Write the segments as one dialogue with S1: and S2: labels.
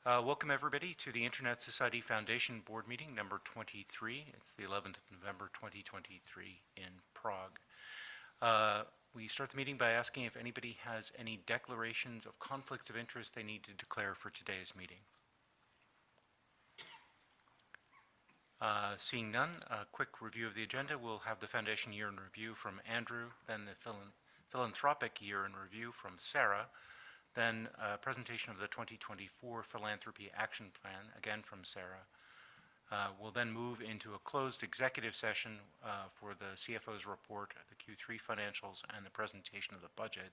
S1: Welcome everybody to the Internet Society Foundation Board Meeting number 23. It's the 11th of November 2023 in Prague. We start the meeting by asking if anybody has any declarations of conflicts of interest they need to declare for today's meeting. Seeing none, a quick review of the agenda. We'll have the Foundation Year in Review from Andrew, then the Philanthropic Year in Review from Sarah, then a presentation of the 2024 Philanthropy Action Plan, again from Sarah. We'll then move into a closed executive session for the CFO's report, the Q3 financials, and the presentation of the budget,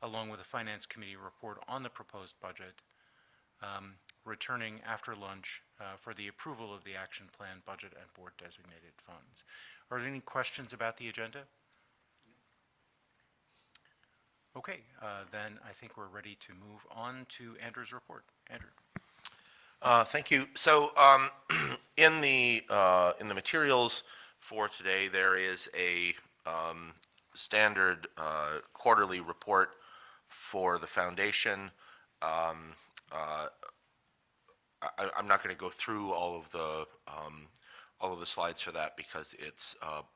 S1: along with a Finance Committee report on the proposed budget, returning after lunch for the approval of the action plan, budget, and board designated funds. Are there any questions about the agenda? Okay, then I think we're ready to move on to Andrew's report. Andrew.
S2: Thank you. So in the materials for today, there is a standard quarterly report for the foundation. I'm not going to go through all of the slides for that because it's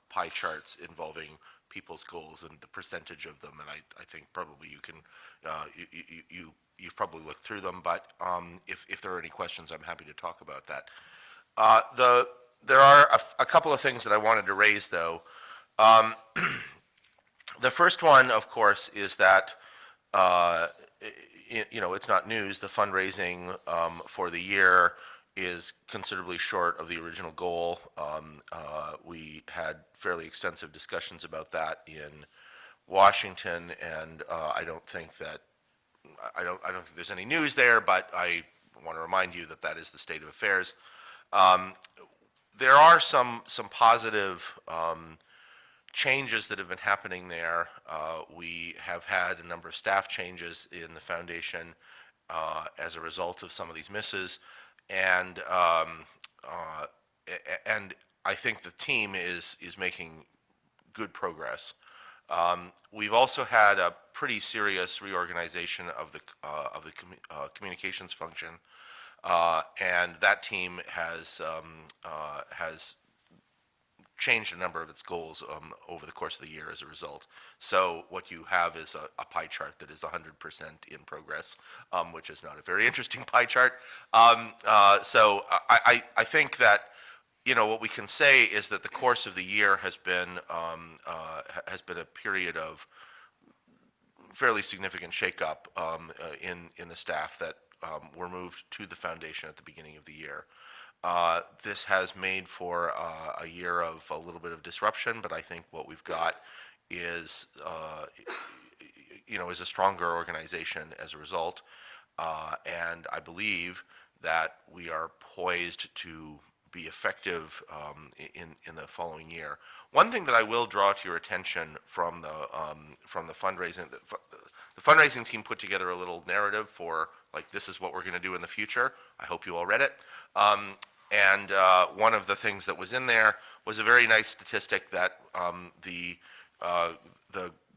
S2: pie charts involving people's goals and the percentage of them, and I think probably you can you've probably looked through them, but if there are any questions, I'm happy to talk about that. There are a couple of things that I wanted to raise, though. The first one, of course, is that it's not news. The fundraising for the year is considerably short of the original goal. We had fairly extensive discussions about that in Washington, and I don't think there's any news there, but I want to remind you that that is the state of affairs. There are some positive changes that have been happening there. We have had a number of staff changes in the foundation as a result of some of these misses, and I think the team is making good progress. We've also had a pretty serious reorganization of the communications function, and that team has changed a number of its goals over the course of the year as a result. So what you have is a pie chart that is 100% in progress, which is not a very interesting pie chart. So I think that what we can say is that the course of the year has been a period of fairly significant shakeup in the staff that were moved to the foundation at the beginning of the year. This has made for a year of a little bit of disruption, but I think what we've got is a stronger organization as a result, and I believe that we are poised to be effective in the following year. One thing that I will draw to your attention from the fundraising, the fundraising team put together a little narrative for this is what we're going to do in the future. I hope you all read it. And one of the things that was in there was a very nice statistic that the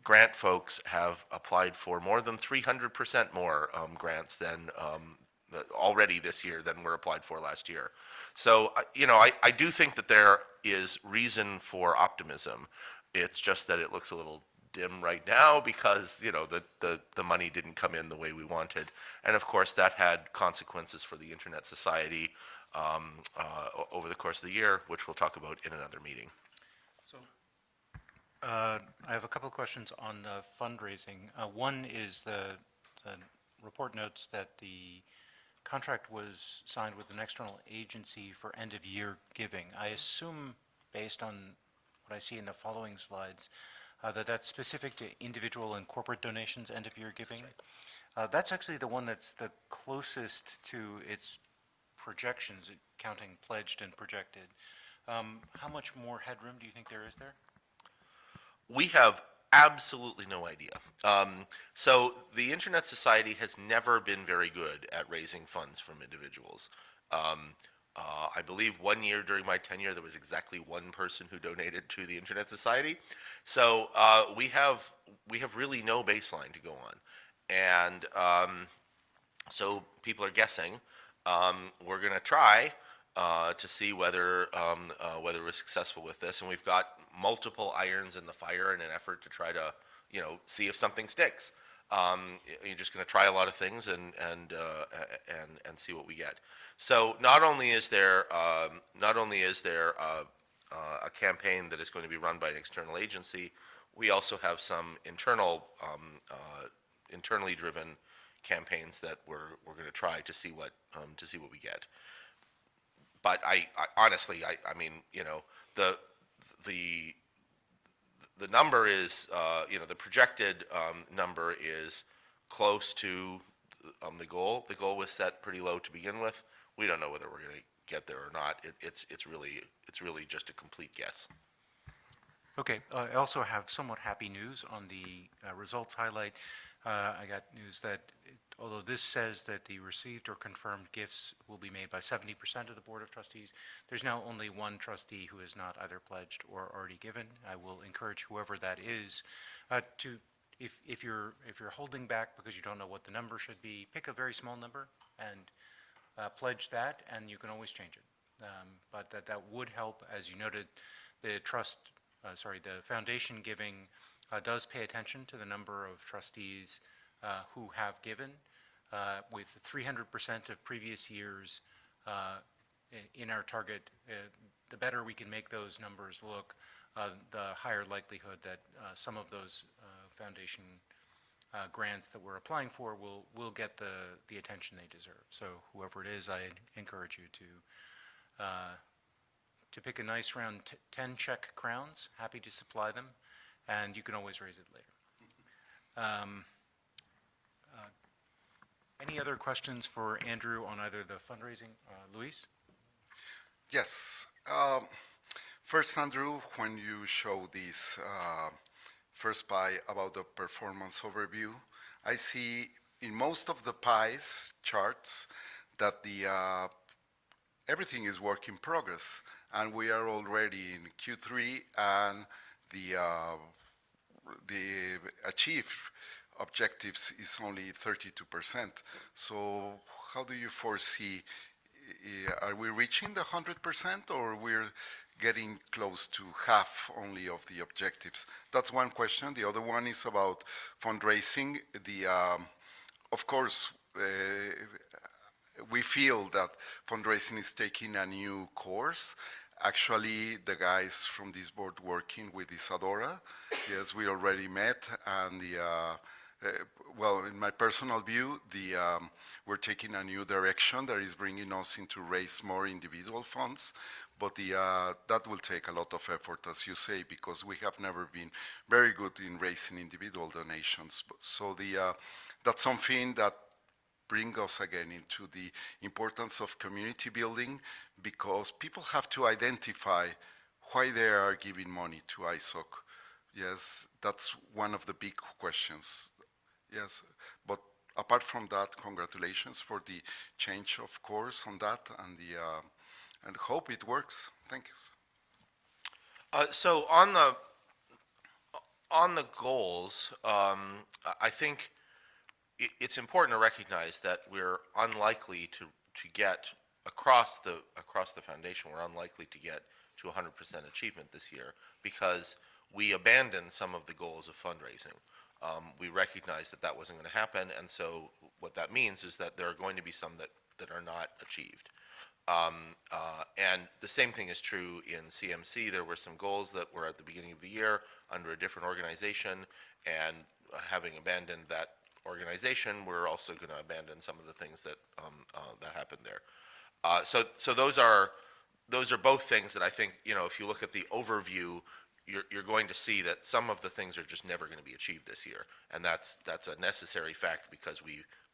S2: grant folks have applied for more than 300% more grants than already this year than were applied for last year. So I do think that there is reason for optimism. It's just that it looks a little dim right now because the money didn't come in the way we wanted, and of course that had consequences for the Internet Society over the course of the year, which we'll talk about in another meeting.
S1: So I have a couple of questions on the fundraising. One is the report notes that the contract was signed with an external agency for end-of-year giving. I assume, based on what I see in the following slides, that that's specific to individual and corporate donations, end-of-year giving. That's right. That's actually the one that's the closest to its projections, counting pledged and projected. How much more headroom do you think there is there?
S2: We have absolutely no idea. So the Internet Society has never been very good at raising funds from individuals. I believe 1 year during my tenure there was exactly one person who donated to the Internet Society. So we have really no baseline to go on, and So people are guessing. We're going to try to see whether we're successful with this, and we've got multiple irons in the fire in an effort to try to, see if something sticks. You're just going to try a lot of things and see what we get. So not only is there a campaign that is going to be run by an external agency, we also have some internally driven campaigns that we're going to try to see what we get. But I honestly, I mean, the the the number is, the projected number is close to the goal. The goal was set pretty low to begin with. We don't know whether we're going to get there or not. It's really just a complete guess.
S1: Okay, I also have somewhat happy news on the results highlight. I got news that although this says that the received or confirmed gifts will be made by 70% of the Board of Trustees, there's now only one trustee who has not either pledged or already given. I will encourage whoever that is to, if you're holding back because you don't know what the number should be, pick a very small number and pledge that, and you can always change it. But that would help, as you noted, the the foundation giving does pay attention to the number of trustees who have given. With 300% of previous years in our target, the better we can make those numbers look, the higher likelihood that some of those foundation grants that we're applying for will get the attention they deserve. So whoever it is, I encourage you to pick a nice round 10 check crowns. Happy to supply them, and you can always raise it later. Any other questions for Andrew on either the fundraising? Luis?
S3: Yes. First, Andrew, when you show this first pie about the performance overview, I see in most of the pies charts that the everything is work in progress, and we are already in Q3, and the achieved objectives is only 32%. So how do you foresee, are we reaching the 100% or we're getting close to half only of the objectives? That's one question. The other one is about fundraising. Of course, we feel that fundraising is taking a new course. Actually, the guys from this board working with Isadora, yes, we already met, and well, in my personal view, we're taking a new direction that is bringing us into raise more individual funds, but that will take a lot of effort, as you say, because we have never been very good in raising individual donations. So that's something that bring us again into the importance of community building, because people have to identify why they are giving money to ISOC. Yes, that's one of the big questions. Yes, but apart from that, congratulations for the change of course on that, and hope it works. Thank you.
S2: So on the goals, I think it's important to recognize that we're unlikely to get across the foundation. We're unlikely to get to 100% achievement this year because we abandoned some of the goals of fundraising. We recognized that wasn't going to happen, and so what that means is that there are going to be some that are not achieved. And the same thing is true in CMC. There were some goals that were at the beginning of the year under a different organization, and having abandoned that organization, we're also going to abandon some of the things that happened there. So those are both things that I think, if you look at the overview, you're going to see that some of the things are just never going to be achieved this year, and that's a necessary fact because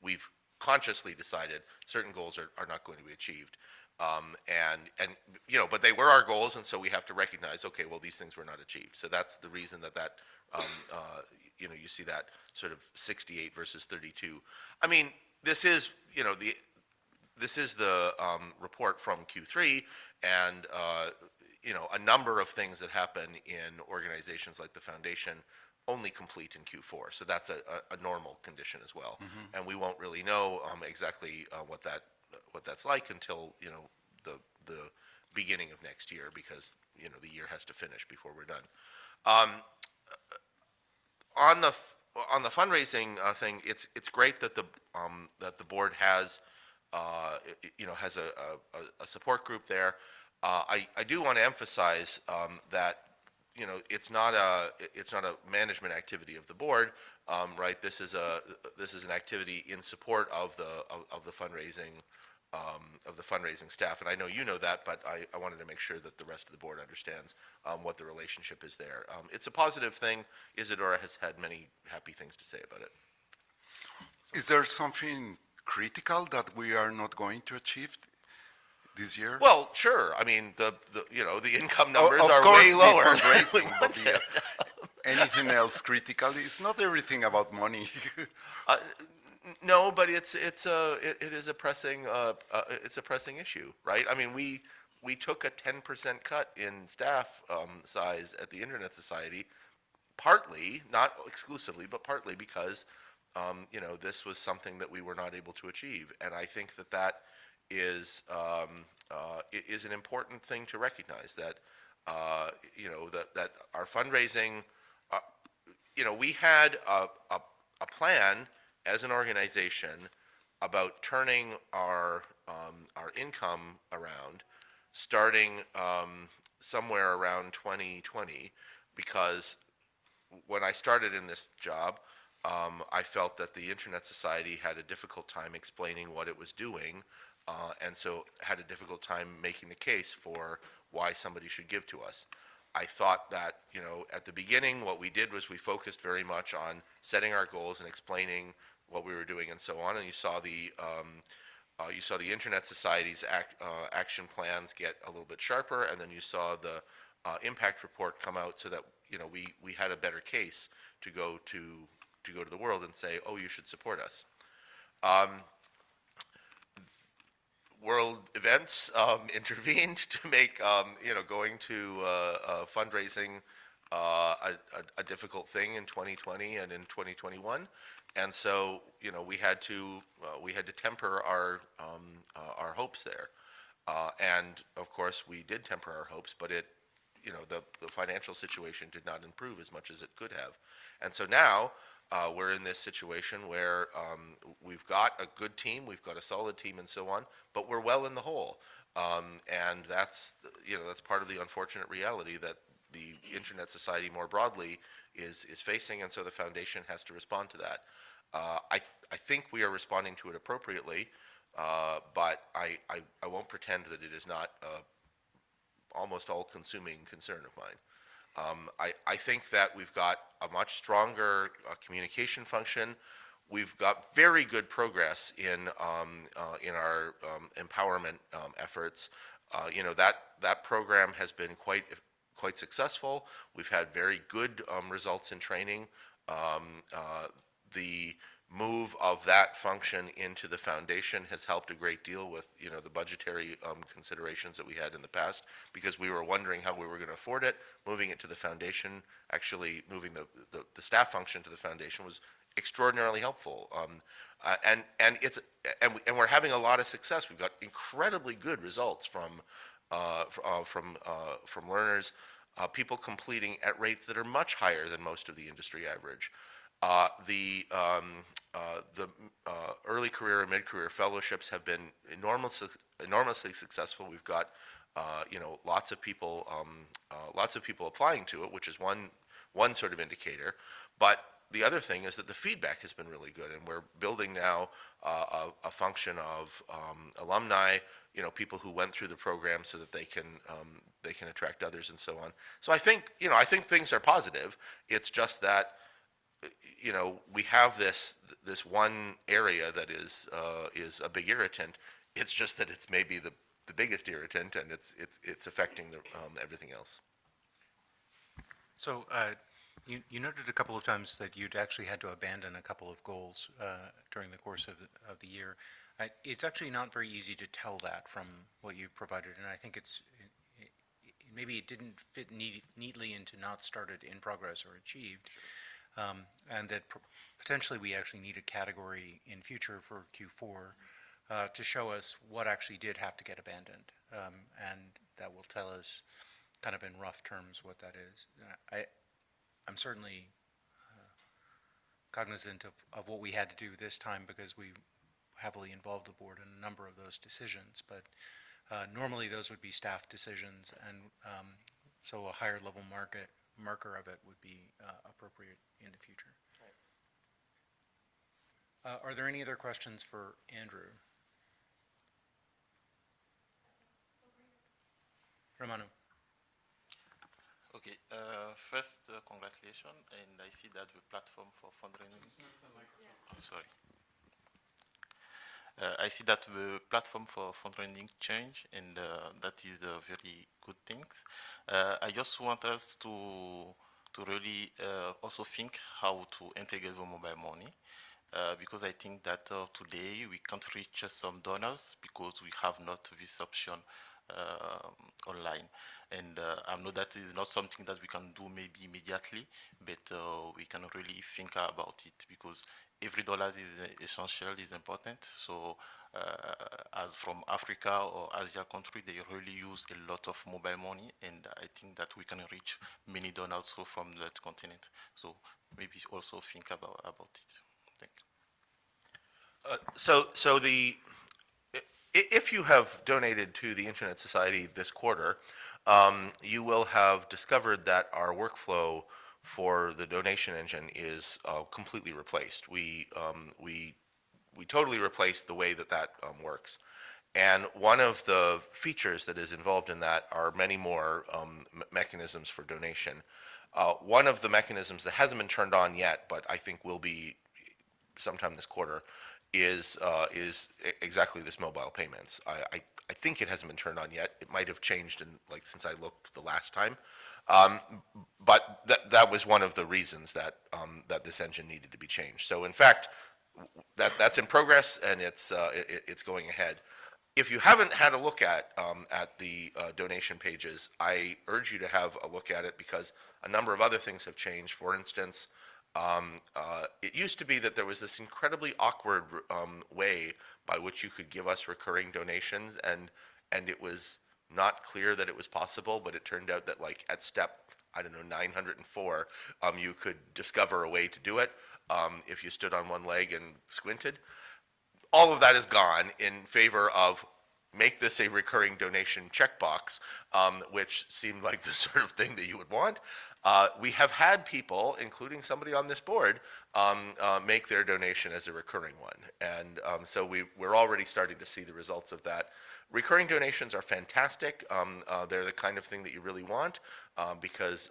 S2: we've consciously decided certain goals are not going to be achieved, but they were our goals, and so we have to recognize, okay, well, these things were not achieved. So that's the reason that you see that sort of 68 versus 32. I mean, this is the report from Q3, and a number of things that happen in organizations like the foundation only complete in Q4. So that's a normal condition as well. And we won't really know exactly what that's like until, the beginning of next year, because, the year has to finish before we're done. On the fundraising thing, it's great that the board has has a support group there. I do want to emphasize that it's not a management activity of the board, right? This is an activity in support of the fundraising staff, and I know you know that, but I wanted to make sure that the rest of the board understands what the relationship is there. It's a positive thing. Isadora has had many happy things to say about it.
S3: Is there something critical that we are not going to achieve this year?
S2: Well, sure. I mean, the income
S3: O-
S2: numbers
S3: of
S2: are
S3: course,
S2: way
S3: the
S2: lower than we
S3: fundraising, but
S2: wanted.
S3: anything else critical? It's not everything about money.
S2: No, but it is a pressing issue, right? I mean, we took a 10% cut in staff size at the Internet Society, partly, not exclusively, but partly because this was something that we were not able to achieve, and I think that is is an important thing to recognize, that that our fundraising, we had a plan as an organization about turning our income around, starting somewhere around 2020, because when I started in this job, I felt that the Internet Society had a difficult time explaining what it was doing, and so had a difficult time making the case for why somebody should give to us. I thought that, at the beginning, what we did was we focused very much on setting our goals and explaining what we were doing and so on, and you saw the Internet Society's action plans get a little bit sharper, and then you saw the impact report come out, so that we had a better case to go to the world and say, oh, you should support us. World events intervened to make going to fundraising a difficult thing in 2020 and in 2021, and so we had to temper our hopes there, and of course we did temper our hopes, but the financial situation did not improve as much as it could have, and so now we're in this situation where we've got a good team, we've got a solid team, and so on, but we're well in the hole, and that's part of the unfortunate reality that the Internet Society more broadly is facing, and so the foundation has to respond to that. I think we are responding to it appropriately, but I won't pretend that it is not almost all-consuming concern of mine. I think that we've got a much stronger communication function. We've got very good progress in our empowerment efforts. That program has been quite successful. We've had very good results in training. The move of that function into the foundation has helped a great deal with the budgetary considerations that we had in the past, because we were wondering how we were going to afford it. Moving it to the foundation, actually moving the staff function to the foundation, was extraordinarily helpful, and we're having a lot of success. We've got incredibly good results from learners, people completing at rates that are much higher than most of the industry average. The early career and mid-career fellowships have been enormously successful. We've got lots of people applying to it, which is one sort of indicator. But the other thing is that the feedback has been really good, and we're building now a function of alumni, people who went through the program, so that they can attract others and so on. So I think things are positive. It's just that we have this one area that is a big irritant. It's just that it's maybe the biggest irritant, and it's affecting everything else.
S1: So you noted a couple of times that you'd actually had to abandon a couple of goals during the course of the year. It's actually not very easy to tell that from what you've provided, and I think maybe it didn't fit neatly into not started, in progress, or achieved. and that potentially we actually need a category in future for Q4 to show us what actually did have to get abandoned. And that will tell us kind of in rough terms what that is. I'm certainly cognizant of what we had to do this time because we heavily involved the board in a number of those decisions, but normally those would be staff decisions, and so a higher level marker of it would be appropriate in the future. Are there any other questions for Andrew? Romano.
S4: Okay, first, congratulations, and I see that the platform for fundraising. Sorry. I see that the platform for fundraising changed, and that is a very good thing. I just want us to really also think how to integrate the mobile money. Because I think that today we can't reach some donors because we have not this option online. And I know that is not something that we can do maybe immediately, but we can really think about it because every dollar is essential, is important. So as from Africa or Asia country, they really use a lot of mobile money, and I think that we can reach many donors from that continent. So maybe also think about it. Thank you.
S2: If you have donated to the Internet Society this quarter, you will have discovered that our workflow for the donation engine is completely replaced. We totally replaced the way that works. And one of the features that is involved in that are many more mechanisms for donation. One of the mechanisms that hasn't been turned on yet, but I think will be sometime this quarter, is exactly this mobile payments. I think it hasn't been turned on yet. It might have changed since I looked the last time. But that was one of the reasons that this engine needed to be changed. So in fact, that's in progress, and it's going ahead. If you haven't had a look at the donation pages, I urge you to have a look at it because a number of other things have changed. For instance, it used to be that there was this incredibly awkward way by which you could give us recurring donations, and it was not clear that it was possible, but it turned out that at step, I don't know, 904, you could discover a way to do it if you stood on one leg and squinted. All of that is gone in favor of make this a recurring donation checkbox, which seemed like the sort of thing that you would want. We have had people, including somebody on this board, make their donation as a recurring one. And so we're already starting to see the results of that. Recurring donations are fantastic. They're the kind of thing that you really want because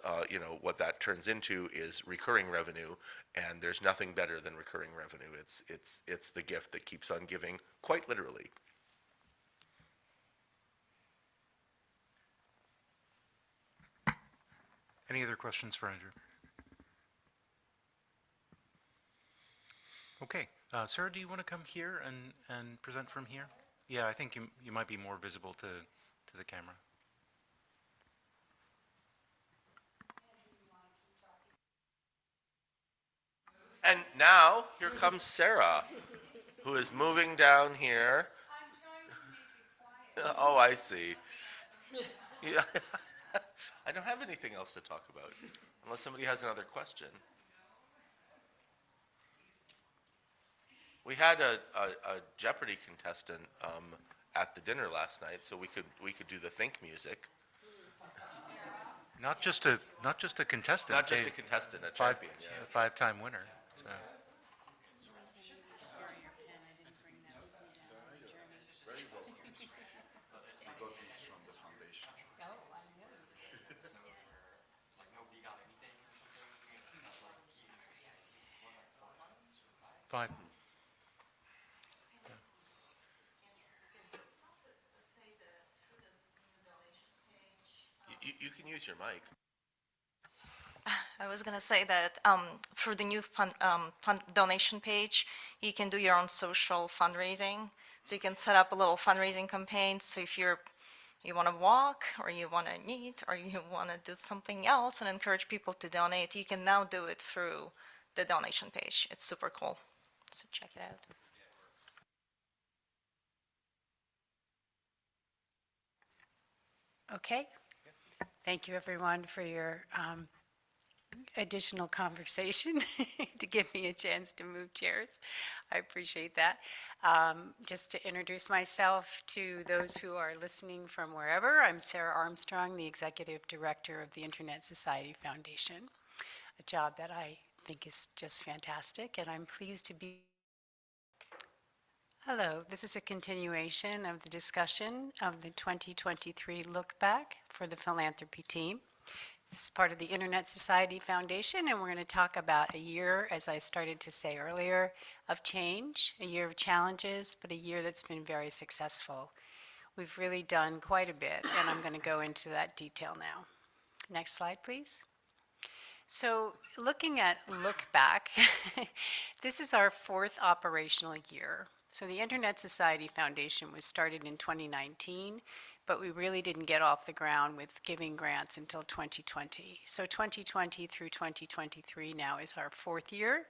S2: what that turns into is recurring revenue, and there's nothing better than recurring revenue. It's the gift that keeps on giving, quite literally.
S1: Any other questions for Andrew? Okay, Sarah, do you want to come here and present from here? Yeah, I think you might be more visible to the camera.
S2: And now, here comes Sarah, who is moving down here.
S5: I'm trying to make it quiet.
S2: Oh, I see. Yeah. I don't have anything else to talk about, unless somebody has another question. We had a Jeopardy contestant at the dinner last night, so we could do the Think music.
S1: Not just a contestant.
S2: Not just a contestant, a champion. Yeah.
S1: A five-time winner. So.
S3: We got these from the foundation.
S1: Five.
S2: You can use your mic.
S5: I was going to say that for the new fund donation page, you can do your own social fundraising. So you can set up a little fundraising campaign. So if you want to walk, or you want to eat, or you want to do something else and encourage people to donate, you can now do it through the donation page. It's super cool. So check it out.
S6: Okay. Thank you, everyone, for your additional conversation to give me a chance to move chairs. I appreciate that. Just to introduce myself to those who are listening from wherever, I'm Sarah Armstrong, the Executive Director of the Internet Society Foundation, a job that I think is just fantastic, and I'm pleased to be. Hello, this is a continuation of the discussion of the 2023 Look Back for the philanthropy team. This is part of the Internet Society Foundation, and we're going to talk about a year, as I started to say earlier, of change, a year of challenges, but a year that's been very successful. We've really done quite a bit, and I'm going to go into that detail now. Next slide, please. So looking at Look Back, this is our fourth operational year. So the Internet Society Foundation was started in 2019, but we really didn't get off the ground with giving grants until 2020. So 2020 through 2023 now is our fourth year.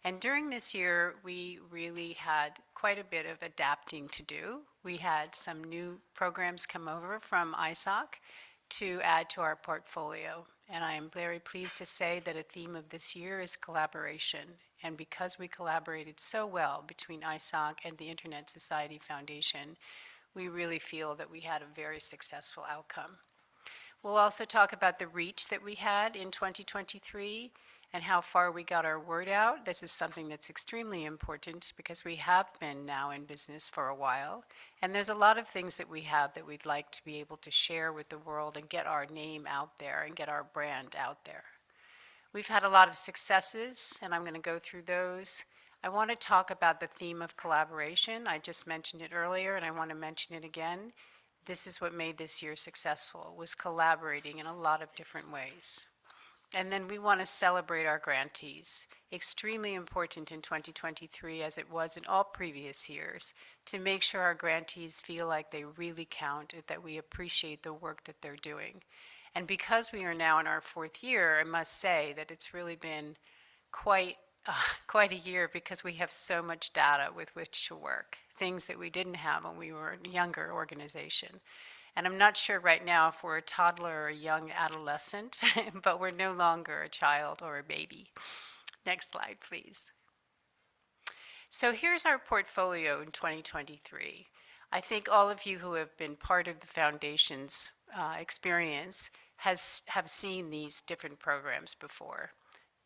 S6: And during this year, we really had quite a bit of adapting to do. We had some new programs come over from ISOC to add to our portfolio. And I am very pleased to say that a theme of this year is collaboration. And because we collaborated so well between ISOC and the Internet Society Foundation, we really feel that we had a very successful outcome. We'll also talk about the reach that we had in 2023 and how far we got our word out. This is something that's extremely important because we have been now in business for a while. And there's a lot of things that we have that we'd like to be able to share with the world and get our name out there and get our brand out there. We've had a lot of successes, and I'm going to go through those. I want to talk about the theme of collaboration. I just mentioned it earlier, and I want to mention it again. This is what made this year successful, was collaborating in a lot of different ways. And then we want to celebrate our grantees. Extremely important in 2023, as it was in all previous years, to make sure our grantees feel like they really count, that we appreciate the work that they're doing. And because we are now in our fourth year, I must say that it's really been quite a year because we have so much data with which to work, things that we didn't have when we were a younger organization. And I'm not sure right now if we're a toddler or a young adolescent, but we're no longer a child or a baby. Next slide, please. So here's our portfolio in 2023. I think all of you who have been part of the foundation's experience have seen these different programs before.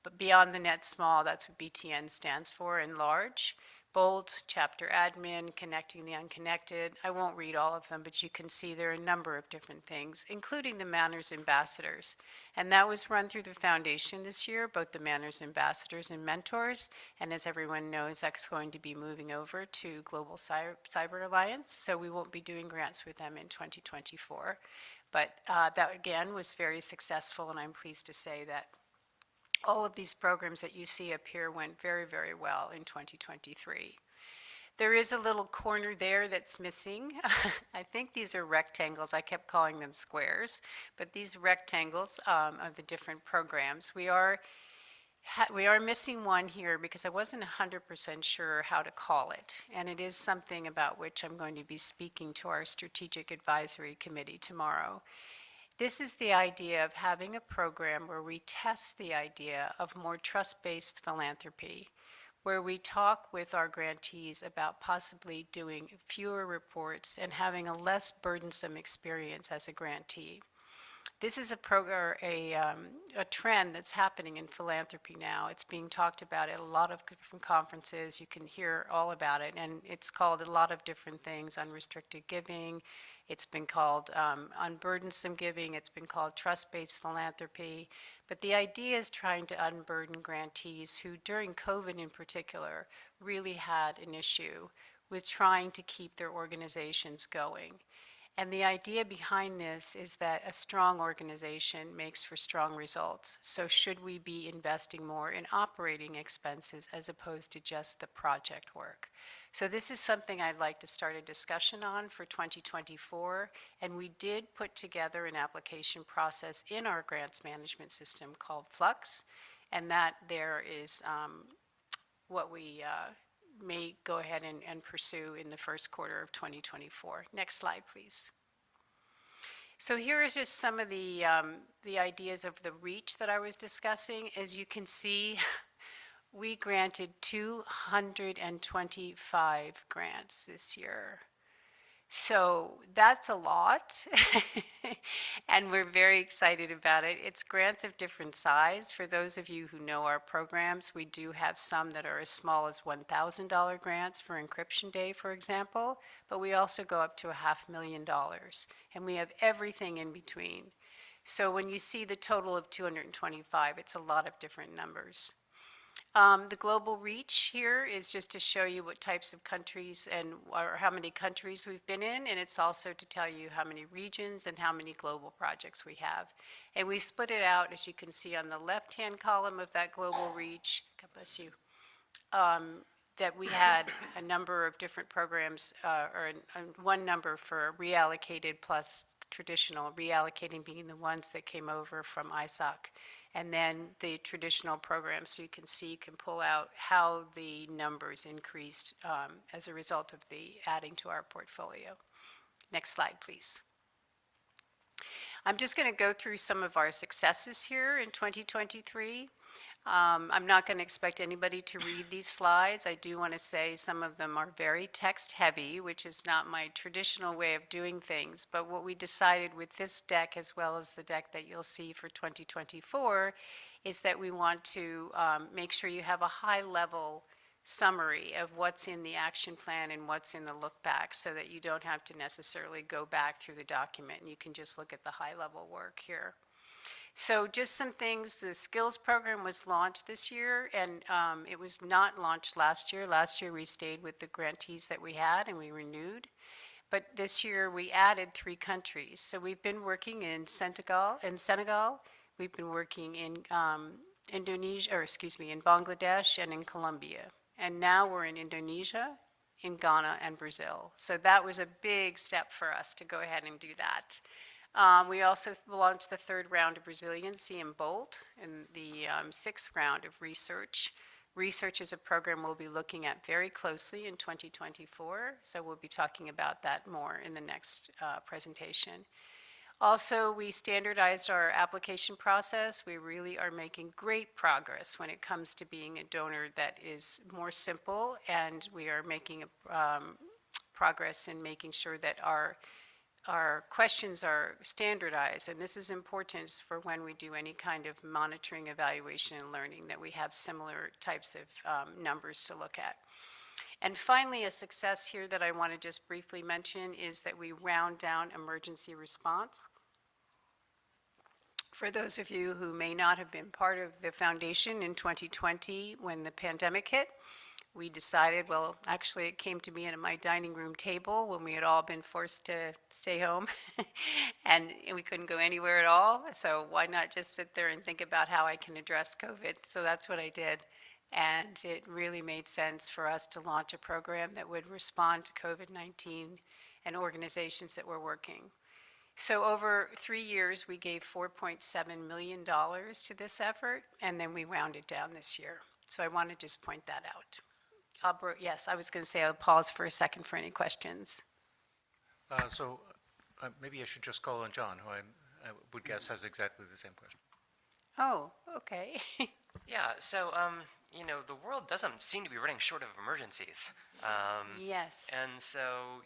S6: But Beyond the Net Small, that's what BTN stands for in large. Bold, Chapter Admin, Connecting the Unconnected. I won't read all of them, but you can see there are a number of different things, including the Manners Ambassadors. And that was run through the foundation this year, both the Manners Ambassadors and Mentors. And as everyone knows, that's going to be moving over to Global Cyber Alliance, so we won't be doing grants with them in 2024. But that, again, was very successful, and I'm pleased to say that all of these programs that you see up here went very, very well in 2023. There is a little corner there that's missing. I think these are rectangles. I kept calling them squares, but these rectangles of the different programs, we are missing one here because I wasn't 100% sure how to call it, and it is something about which I'm going to be speaking to our Strategic Advisory Committee tomorrow. This is the idea of having a program where we test the idea of more trust-based philanthropy, where we talk with our grantees about possibly doing fewer reports and having a less burdensome experience as a grantee. This is a trend that's happening in philanthropy now. It's being talked about at a lot of different conferences. You can hear all about it, and it's called a lot of different things: unrestricted giving. It's been called unburdensome giving. It's been called trust-based philanthropy. But the idea is trying to unburden grantees who, during COVID in particular, really had an issue with trying to keep their organizations going. And the idea behind this is that a strong organization makes for strong results. So should we be investing more in operating expenses as opposed to just the project work? So this is something I'd like to start a discussion on for 2024. And we did put together an application process in our grants management system called Flux. And that there is what we may go ahead and pursue in the first quarter of 2024. Next slide, please. So here is just some of the ideas of the reach that I was discussing. As you can see, we granted 225 grants this year. So that's a lot, and we're very excited about it. It's grants of different size. For those of you who know our programs, we do have some that are as small as $1,000 grants for Encryption Day, for example, but we also go up to $500,000, and we have everything in between. So when you see the total of 225, it's a lot of different numbers. The global reach here is just to show you what types of countries or how many countries we've been in, and it's also to tell you how many regions and how many global projects we have. And we split it out, as you can see on the left-hand column of that global reach, God bless you, that we had a number of different programs, one number for reallocated plus traditional, reallocating being the ones that came over from ISOC, and then the traditional programs. So you can pull out how the numbers increased as a result of the adding to our portfolio. Next slide, please. I'm just going to go through some of our successes here in 2023. I'm not going to expect anybody to read these slides. I do want to say some of them are very text heavy, which is not my traditional way of doing things. But what we decided with this deck, as well as the deck that you'll see for 2024, is that we want to make sure you have a high level summary of what's in the action plan and what's in the look back, so that you don't have to necessarily go back through the document and you can just look at the high level work here. So just some things. The skills program was launched this year, and it was not launched last year. Last year we stayed with the grantees that we had and we renewed. But this year we added 3 countries. So we've been working in Senegal, we've been working in Indonesia, or excuse me, in Bangladesh and in Colombia. And now we're in Indonesia, in Ghana, and Brazil. So that was a big step for us to go ahead and do that. We also launched the 3rd round of resiliency in BOLT and the 6th round of research. Research is a program we'll be looking at very closely in 2024, so we'll be talking about that more in the next presentation. Also, we standardized our application process. We really are making great progress when it comes to being a donor that is more simple, and we are making progress in making sure that our questions are standardized, and this is important for when we do any kind of monitoring, evaluation, and learning, that we have similar types of numbers to look at. And finally, a success here that I want to just briefly mention is that we wound down emergency response. For those of you who may not have been part of the foundation in 2020 when the pandemic hit, we decided, well, actually it came to me at my dining room table when we had all been forced to stay home and we couldn't go anywhere at all. So why not just sit there and think about how I can address COVID? So that's what I did. And it really made sense for us to launch a program that would respond to COVID-19 and organizations that were working. So over 3 years, we gave $4.7 million to this effort, and then we wound it down this year. So I want to just point that out. Yes, I was going to say I'll pause for a second for any questions.
S1: Maybe I should just call on John, who I would guess has exactly the same question.
S6: Oh, okay.
S7: Yeah, so, the world doesn't seem to be running short of emergencies.
S6: Yes.
S7: And so,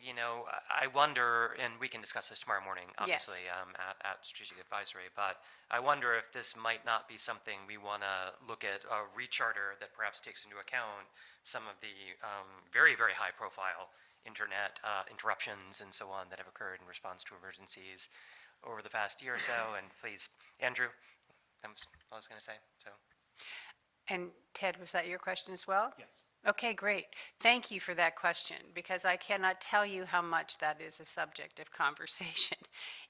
S7: I wonder, and we can discuss this tomorrow morning, obviously, at Strategic Advisory, but I wonder if this might not be something we want to look at a recharter that perhaps takes into account some of the very, very high-profile internet interruptions and so on that have occurred in response to emergencies over the past year or so. And please, Andrew, that was all I was going to say, so.
S6: And Ted, was that your question as well?
S1: Yes.
S6: Okay, great. Thank you for that question, because I cannot tell you how much that is a subject of conversation,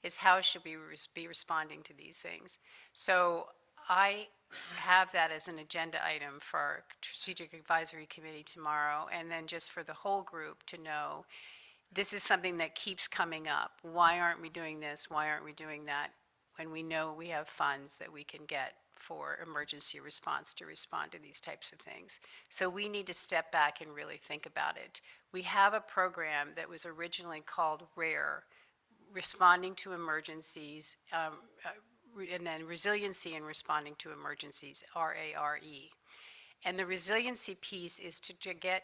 S6: is how should we be responding to these things. So I have that as an agenda item for our Strategic Advisory Committee tomorrow, and then just for the whole group to know this is something that keeps coming up. Why aren't we doing this? Why aren't we doing that? When we know we have funds that we can get for emergency response to respond to these types of things. So we need to step back and really think about it. We have a program that was originally called RARE, Responding to Emergencies, and then Resiliency in Responding to Emergencies, RARE. And the resiliency piece is to get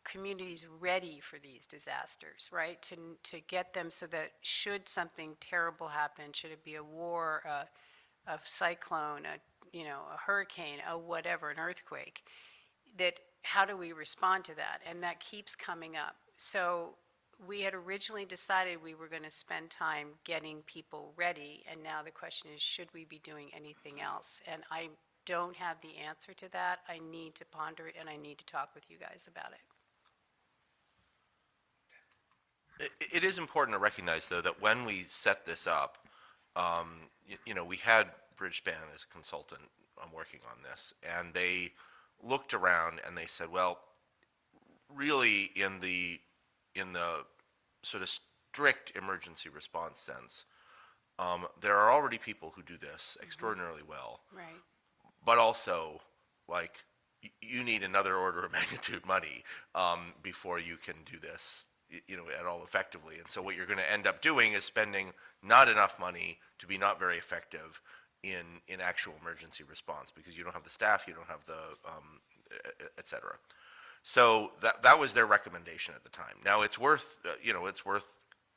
S6: communities ready for these disasters, right? To get them so that should something terrible happen, should it be a war, a cyclone, a hurricane, a whatever, an earthquake, that how do we respond to that? And that keeps coming up. So we had originally decided we were going to spend time getting people ready, and now the question is, should we be doing anything else? And I don't have the answer to that. I need to ponder it, and I need to talk with you guys about it.
S2: It is important to recognize, though, that when we set this up, we had Bridgespan as a consultant working on this, and they looked around and they said, well, really in the sort of strict emergency response sense, there are already people who do this extraordinarily well,
S6: Right.
S2: but also, like, you need another order of magnitude money before you can do this at all effectively. And so what you're going to end up doing is spending not enough money to be not very effective in actual emergency response, because you don't have the staff, you don't have the et cetera. So that was their recommendation at the time. Now it's worth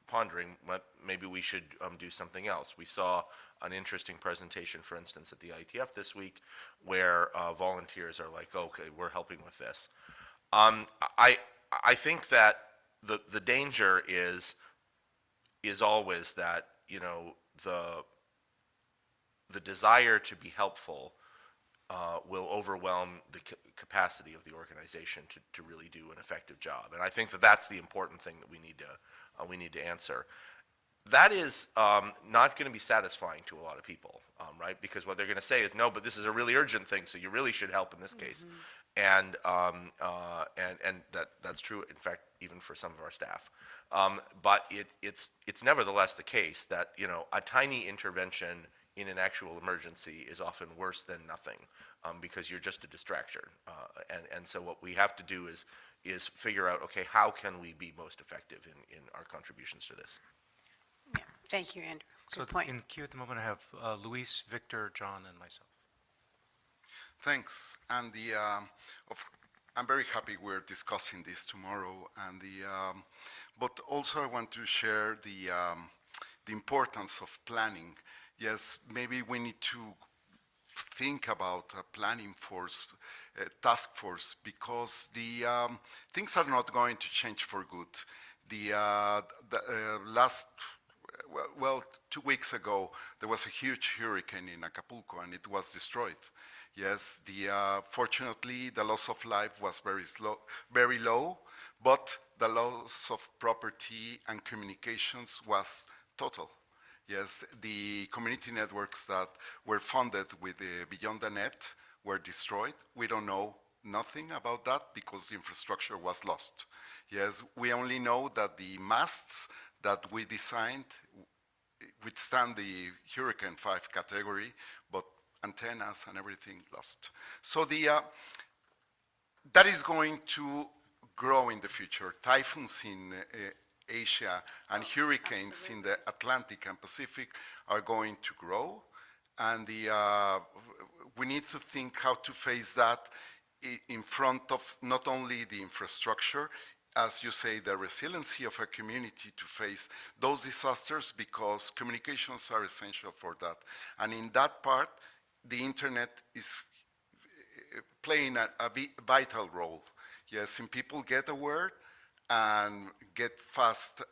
S2: pondering what maybe we should do something else. We saw an interesting presentation, for instance, at the ITF this week, where volunteers are like, okay, we're helping with this. I think that the danger is always that the desire to be helpful will overwhelm the capacity of the organization to really do an effective job. And I think that that's the important thing that we need to answer. That is not going to be satisfying to a lot of people, right? Because what they're going to say is, no, but this is a really urgent thing, so you really should help in this case. And that's true, in fact, even for some of our staff. But it's nevertheless the case that a tiny intervention in an actual emergency is often worse than nothing, because you're just a distraction. And so what we have to do is figure out, okay, how can we be most effective in our contributions to this?
S6: Yeah. Thank you, Andrew.
S1: So
S6: Good point.
S1: in queue at the moment, I have Luis, Victor, John, and myself.
S3: Thanks. And I'm very happy we're discussing this tomorrow. And but also I want to share the importance of planning. Yes, maybe we need to think about a planning force, task force, because the things are not going to change for good. The last, well, 2 weeks ago, there was a huge hurricane in Acapulco, and it was destroyed. Yes, fortunately, the loss of life was very low, but the loss of property and communications was total. Yes, the community networks that were funded with the Beyond the Net were destroyed. We don't know nothing about that because the infrastructure was lost. Yes, we only know that the masts that we designed withstand the Hurricane 5 category, but antennas and everything lost. So that is going to grow in the future. Typhoons in Asia and hurricanes in the Atlantic and Pacific are going to grow, and we need to think how to face that in front of not only the infrastructure, as you say, the resiliency of a community to face those disasters, because communications are essential for that. And in that part, the internet is playing a vital role. Yes, and people get aware and get fast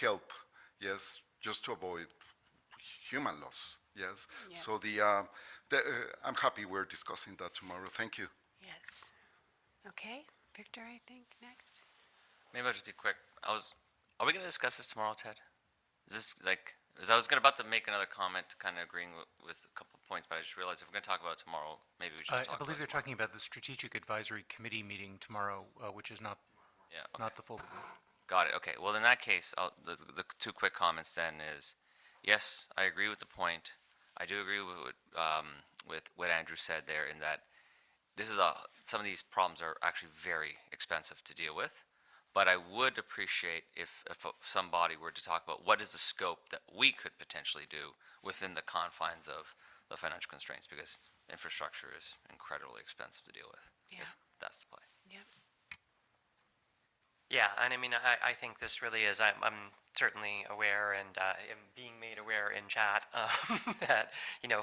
S3: help, yes, just to avoid human loss, yes.
S6: Yes.
S3: So I'm happy we're discussing that tomorrow. Thank you.
S6: Yes. Okay, Victor, I think, next.
S8: Maybe I'll just be quick. Are we going to discuss this tomorrow, Ted? Is this because I was about to make another comment, kind of agreeing with a couple of points, but I just realized if we're going to talk about it tomorrow, maybe we should just talk
S1: I believe
S8: about
S1: they're
S8: it tomorrow.
S1: talking about the Strategic Advisory Committee meeting tomorrow, which is not
S8: Yeah, okay.
S1: not the full.
S8: Got it. Okay. Well, in that case, the two quick comments then is, yes, I agree with the point I do agree with what Andrew said there in that some of these problems are actually very expensive to deal with. But I would appreciate if somebody were to talk about what is the scope that we could potentially do within the confines of the financial constraints, because infrastructure is incredibly expensive to deal with.
S6: Yeah.
S8: If that's the play.
S6: Yep.
S7: Yeah, and I mean, I think this really is, I'm certainly aware and am being made aware in chat that,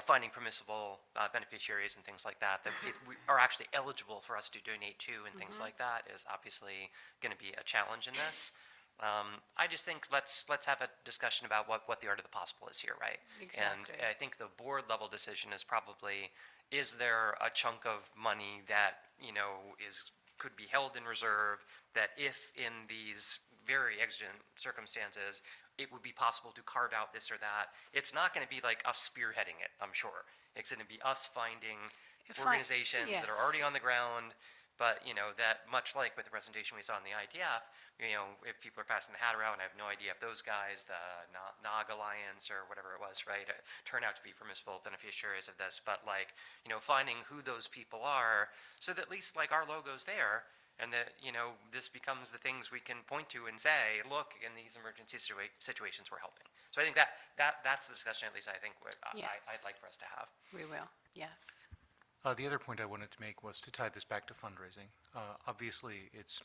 S7: finding permissible beneficiaries and things like that, we are actually eligible for us to donate to and things like that is obviously going to be a challenge in this. I just think let's have a discussion about what the art of the possible is here, right?
S6: Exactly.
S7: And I think the board level decision is probably, is there a chunk of money that, could be held in reserve, that if in these very exigent circumstances, it would be possible to carve out this or that. It's not going to be like us spearheading it, I'm sure. It's going to be us finding organizations that are already
S6: yes.
S7: on the ground, but, that much like with the presentation we saw in the ITF, if people are passing the hat around, I have no idea if those guys, the NOG Alliance or whatever it was, right, turn out to be permissible beneficiaries of this, but like, finding who those people are, so that at least like our logo's there, and that, this becomes the things we can point to and say, look, in these emergency situations, we're helping. So I think that's the discussion, at least I think
S6: Yes.
S7: I'd like for us to have.
S6: We will, yes.
S1: The other point I wanted to make was to tie this back to fundraising. Obviously, it's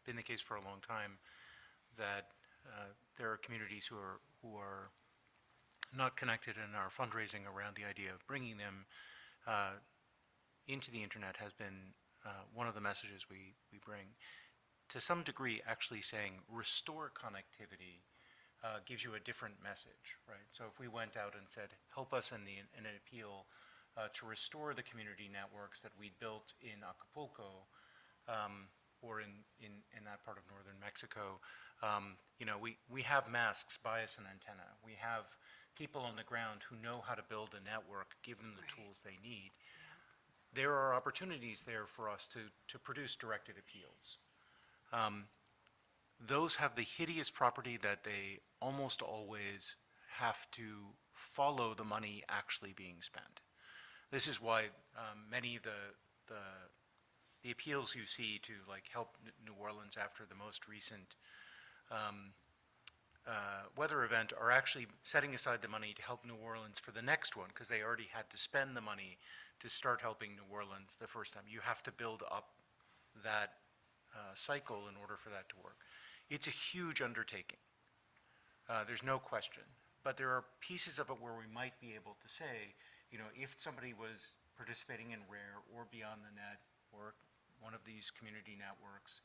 S1: been the case for a long time that there are communities who are not connected and are fundraising around the idea of bringing them into the internet has been one of the messages we bring. To some degree, actually saying restore connectivity gives you a different message, right? So if we went out and said, help us in an appeal to restore the community networks that we built in Acapulco, or in that part of northern Mexico, we have masks, bias, and antenna. We have people on the ground who know how to build a network, give them the tools they need. There are opportunities there for us to produce directed appeals. Those have the hideous property that they almost always have to follow the money actually being spent. This is why many of the appeals you see to like help New Orleans after the most recent weather event are actually setting aside the money to help New Orleans for the next one, because they already had to spend the money to start helping New Orleans the first time. You have to build up that cycle in order for that to work. It's a huge undertaking. There's no question. But there are pieces of it where we might be able to say, if somebody was participating in RARE or Beyond the Net or one of these community networks,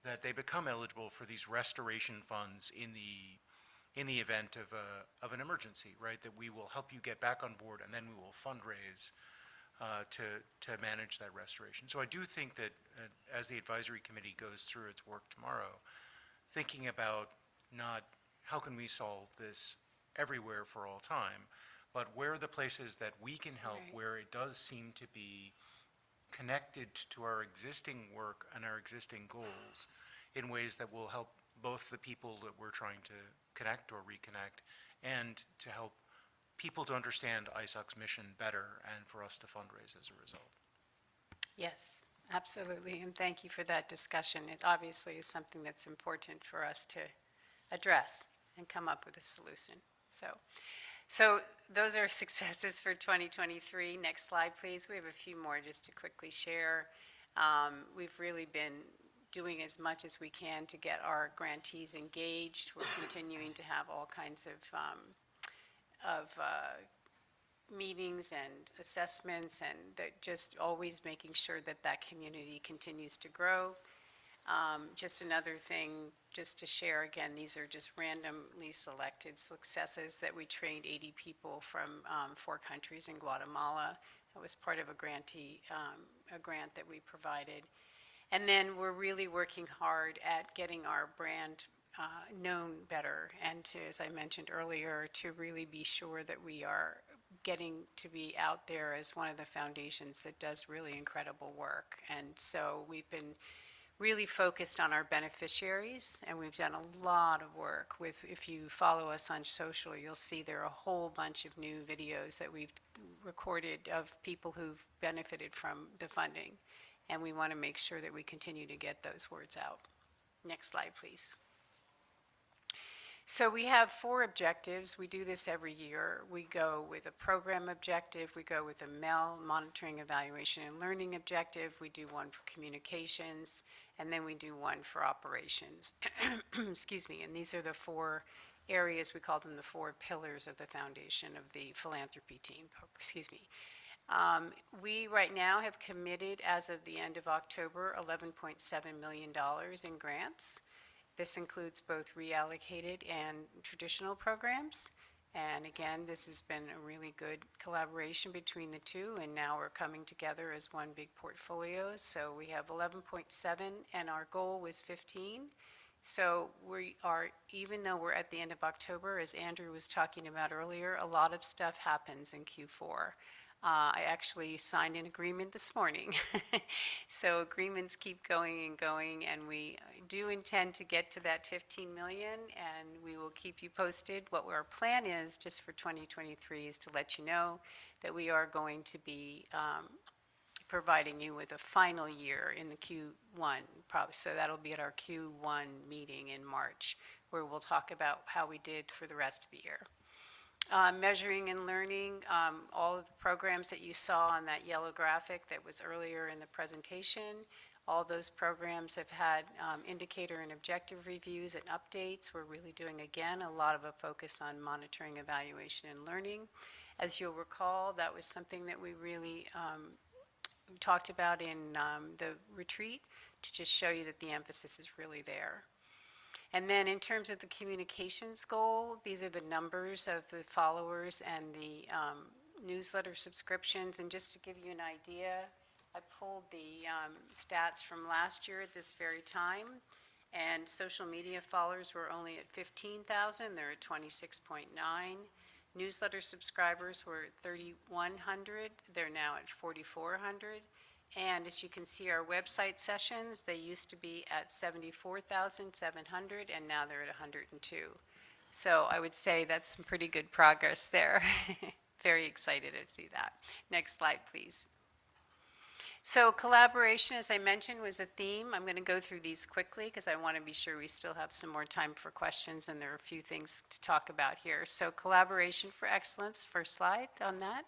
S1: that they become eligible for these restoration funds in the event of an emergency, right? That we will help you get back on board, and then we will fundraise to manage that restoration. So I do think that as the advisory committee goes through its work tomorrow, thinking about not how can we solve this everywhere for all time, but where are the places that we can help,
S6: Right.
S1: where it does seem to be connected to our existing work and our existing goals in ways that will help both the people that we're trying to connect or reconnect, and to help people to understand ISOC's mission better, and for us to fundraise as a result.
S6: Yes, absolutely, and thank you for that discussion. It obviously is something that's important for us to address and come up with a solution. So those are successes for 2023. Next slide, please. We have a few more just to quickly share. We've really been doing as much as we can to get our grantees engaged. We're continuing to have all kinds of meetings and assessments, and just always making sure that that community continues to grow. Just another thing, just to share again, these are just randomly selected successes that we trained 80 people from 4 countries in Guatemala. That was part of a grant that we provided. And then we're really working hard at getting our brand known better, and to, as I mentioned earlier, to really be sure that we are getting to be out there as one of the foundations that does really incredible work. And so we've been really focused on our beneficiaries, and we've done a lot of work with, if you follow us on social, you'll see there are a whole bunch of new videos that we've recorded of people who've benefited from the funding, and we want to make sure that we continue to get those words out. Next slide, please. So we have 4 objectives. We do this every year. We go with a program objective. We go with a MEL, monitoring, evaluation, and learning objective. We do one for communications, and then we do one for operations. Excuse me. And these are the 4 areas, we call them the 4 pillars of the foundation of the philanthropy team. Excuse me. We right now have committed, as of the end of October, $11.7 million in grants. This includes both reallocated and traditional programs. And again, this has been a really good collaboration between the two, and now we're coming together as one big portfolio. So we have 11.7, and our goal was 15. So we are, even though we're at the end of October, as Andrew was talking about earlier, a lot of stuff happens in Q4. I actually signed an agreement this morning. So agreements keep going and going, and we do intend to get to that 15 million, and we will keep you posted. What our plan is, just for 2023, is to let you know that we are going to be providing you with a final year in the Q1, probably. So that'll be at our Q1 meeting in March, where we'll talk about how we did for the rest of the year. Measuring and learning, all of the programs that you saw on that yellow graphic that was earlier in the presentation, all those programs have had indicator and objective reviews and updates. We're really doing, again, a lot of a focus on monitoring, evaluation, and learning. As you'll recall, that was something that we really talked about in the retreat, to just show you that the emphasis is really there. And then in terms of the communications goal, these are the numbers of the followers and the newsletter subscriptions. And just to give you an idea, I pulled the stats from last year at this very time, and social media followers were only at 15,000. They're at 26.9. Newsletter subscribers were at 3,100. They're now at 4,400. And as you can see, our website sessions, they used to be at 74,700, and now they're at 102. So I would say that's some pretty good progress there. Very excited to see that. Next slide, please. So collaboration, as I mentioned, was a theme. I'm going to go through these quickly because I want to be sure we still have some more time for questions, and there are a few things to talk about here. So collaboration for excellence, first slide on that.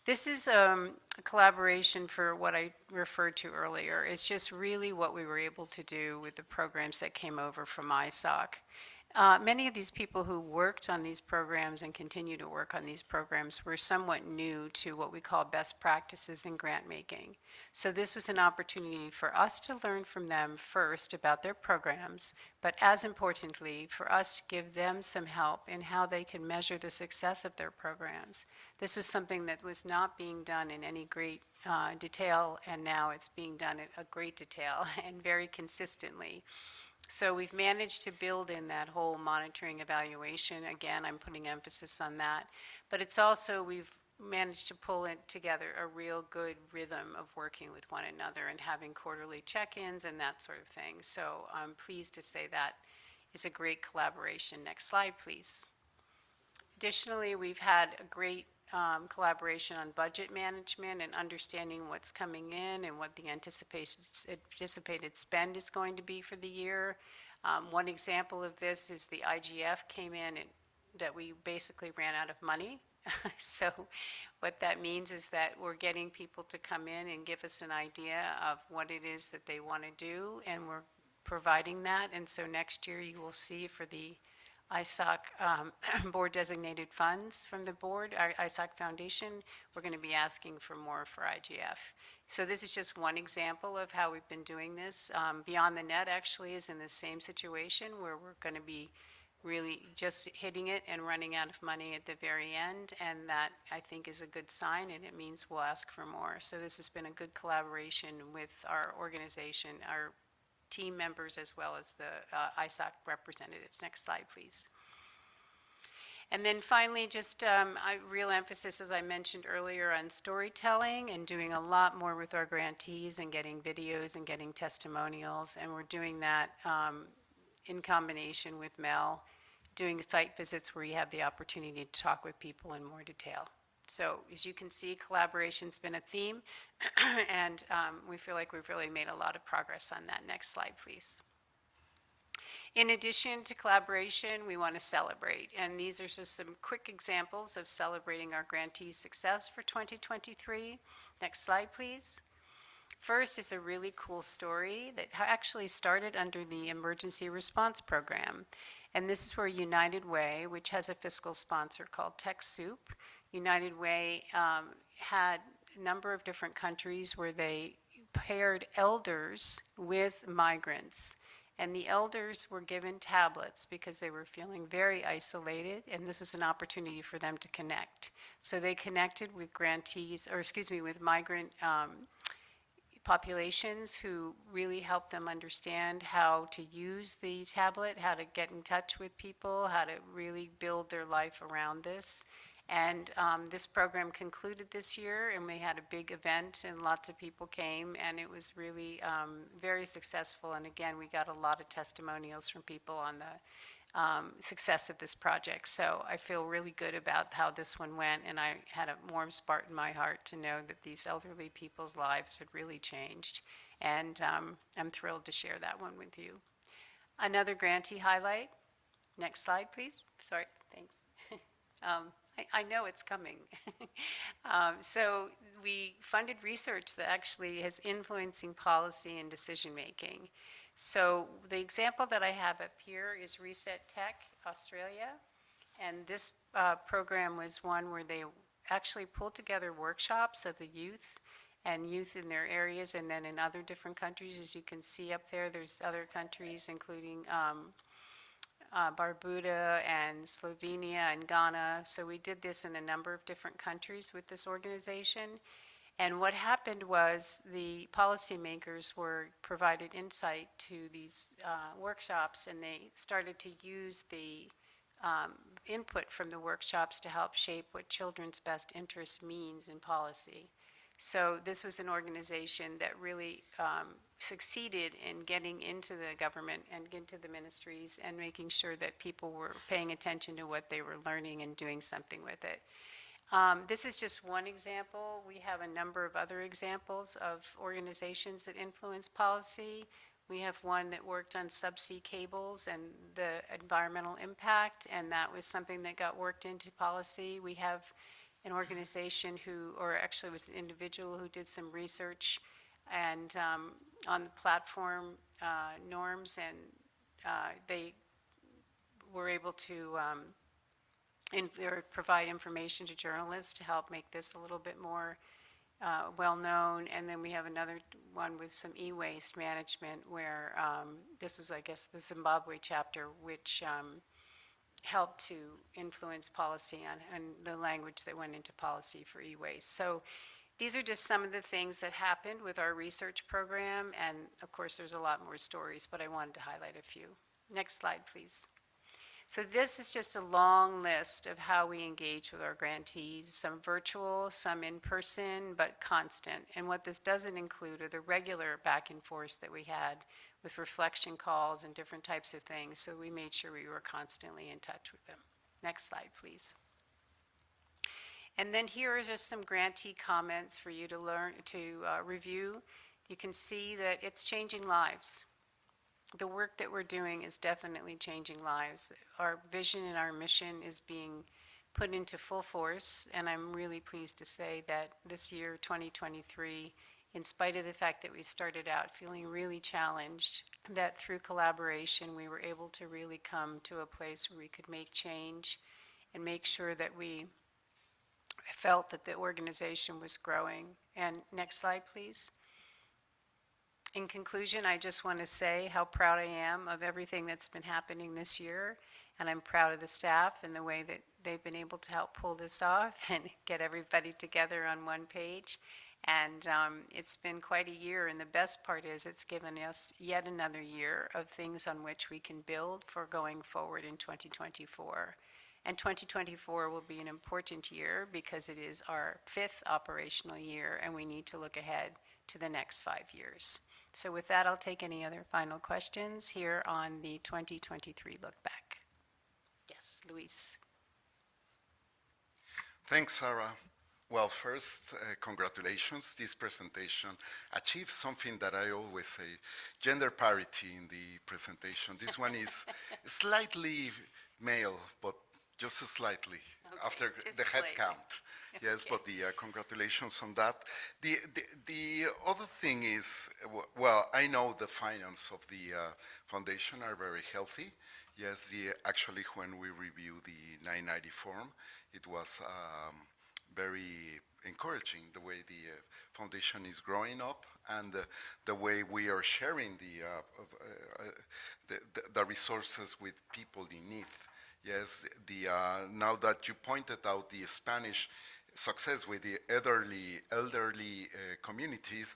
S6: This is a collaboration for what I referred to earlier. It's just really what we were able to do with the programs that came over from ISOC. Many of these people who worked on these programs and continue to work on these programs were somewhat new to what we call best practices in grant making. So this was an opportunity for us to learn from them first about their programs, but as importantly, for us to give them some help in how they can measure the success of their programs. This was something that was not being done in any great detail, and now it's being done in a great detail and very consistently. So we've managed to build in that whole monitoring evaluation. Again, I'm putting emphasis on that. But it's also, we've managed to pull it together a real good rhythm of working with one another and having quarterly check-ins and that sort of thing. So I'm pleased to say that is a great collaboration. Next slide, please. Additionally, we've had a great collaboration on budget management and understanding what's coming in and what the anticipated spend is going to be for the year. One example of this is the IGF came in and that we basically ran out of money. So what that means is that we're getting people to come in and give us an idea of what it is that they want to do, and we're providing that. And so next year you will see for the ISOC board designated funds from the board, our ISOC Foundation, we're going to be asking for more for IGF. So this is just one example of how we've been doing this. Beyond the Net actually is in the same situation where we're going to be really just hitting it and running out of money at the very end, and that I think is a good sign, and it means we'll ask for more. So this has been a good collaboration with our organization, our team members, as well as the ISOC representatives. Next slide, please. And then finally, just real emphasis, as I mentioned earlier, on storytelling and doing a lot more with our grantees and getting videos and getting testimonials. And we're doing that in combination with Mel, doing site visits where you have the opportunity to talk with people in more detail. So as you can see, collaboration's been a theme, and we feel like we've really made a lot of progress on that. Next slide, please. In addition to collaboration, we want to celebrate, and these are just some quick examples of celebrating our grantees' success for 2023. Next slide, please. First is a really cool story that actually started under the Emergency Response Program. And this is where United Way, which has a fiscal sponsor called TechSoup, United Way had a number of different countries where they paired elders with migrants. And the elders were given tablets because they were feeling very isolated, and this was an opportunity for them to connect. So they connected with grantees, or excuse me, with migrant populations who really helped them understand how to use the tablet, how to get in touch with people, how to really build their life around this. And this program concluded this year, and we had a big event, and lots of people came, and it was really very successful. And again, we got a lot of testimonials from people on the success of this project. So I feel really good about how this one went, and I had a warm spot in my heart to know that these elderly people's lives had really changed. And I'm thrilled to share that one with you. Another grantee highlight. Next slide, please. Sorry, thanks. I know it's coming. So we funded research that actually is influencing policy and decision-making. So the example that I have up here is Reset Tech Australia. And this program was one where they actually pulled together workshops of the youth and youth in their areas, and then in other different countries. As you can see up there, there's other countries, including Barbuda and Slovenia and Ghana. So we did this in a number of different countries with this organization. And what happened was the policymakers were provided insight to these workshops, and they started to use the input from the workshops to help shape what children's best interest means in policy. So this was an organization that really succeeded in getting into the government and into the ministries and making sure that people were paying attention to what they were learning and doing something with it. This is just one example. We have a number of other examples of organizations that influence policy. We have one that worked on subsea cables and the environmental impact, and that was something that got worked into policy. We have an organization who, or actually was an individual who did some research and on the platform norms, and they were able to or provide information to journalists to help make this a little bit more well-known. And then we have another one with some e-waste management where this was, I guess, the Zimbabwe chapter, which helped to influence policy on the language that went into policy for e-waste. So these are just some of the things that happened with our research program, and of course there's a lot more stories, but I wanted to highlight a few. Next slide, please. So this is just a long list of how we engage with our grantees, some virtual, some in person, but constant. And what this doesn't include are the regular back and forth that we had with reflection calls and different types of things. So we made sure we were constantly in touch with them. Next slide, please. And then here are just some grantee comments for you to learn, to review. You can see that it's changing lives. The work that we're doing is definitely changing lives. Our vision and our mission is being put into full force, and I'm really pleased to say that this year, 2023, in spite of the fact that we started out feeling really challenged, that through collaboration we were able to really come to a place where we could make change and make sure that we felt that the organization was growing. And next slide, please. In conclusion, I just want to say how proud I am of everything that's been happening this year, and I'm proud of the staff and the way that they've been able to help pull this off and get everybody together on one page. And it's been quite a year, and the best part is it's given us yet another year of things on which we can build for going forward in 2024. And 2024 will be an important year because it is our 5th operational year, and we need to look ahead to the next 5 years. So with that, I'll take any other final questions here on the 2023 look back. Yes, Luis.
S3: Thanks, Sarah. Well, first, congratulations. This presentation achieved something that I always say, gender parity in the presentation. This one is slightly male, but just slightly after
S6: just
S3: the head
S6: slightly.
S3: count. Yes, but the congratulations on that. The other thing is, well, I know the finance of the foundation are very healthy. Yes, actually, when we review the 990 form, it was very encouraging the way the foundation is growing up and the way we are sharing the resources with people in need. Yes, now that you pointed out the Spanish success with the elderly communities,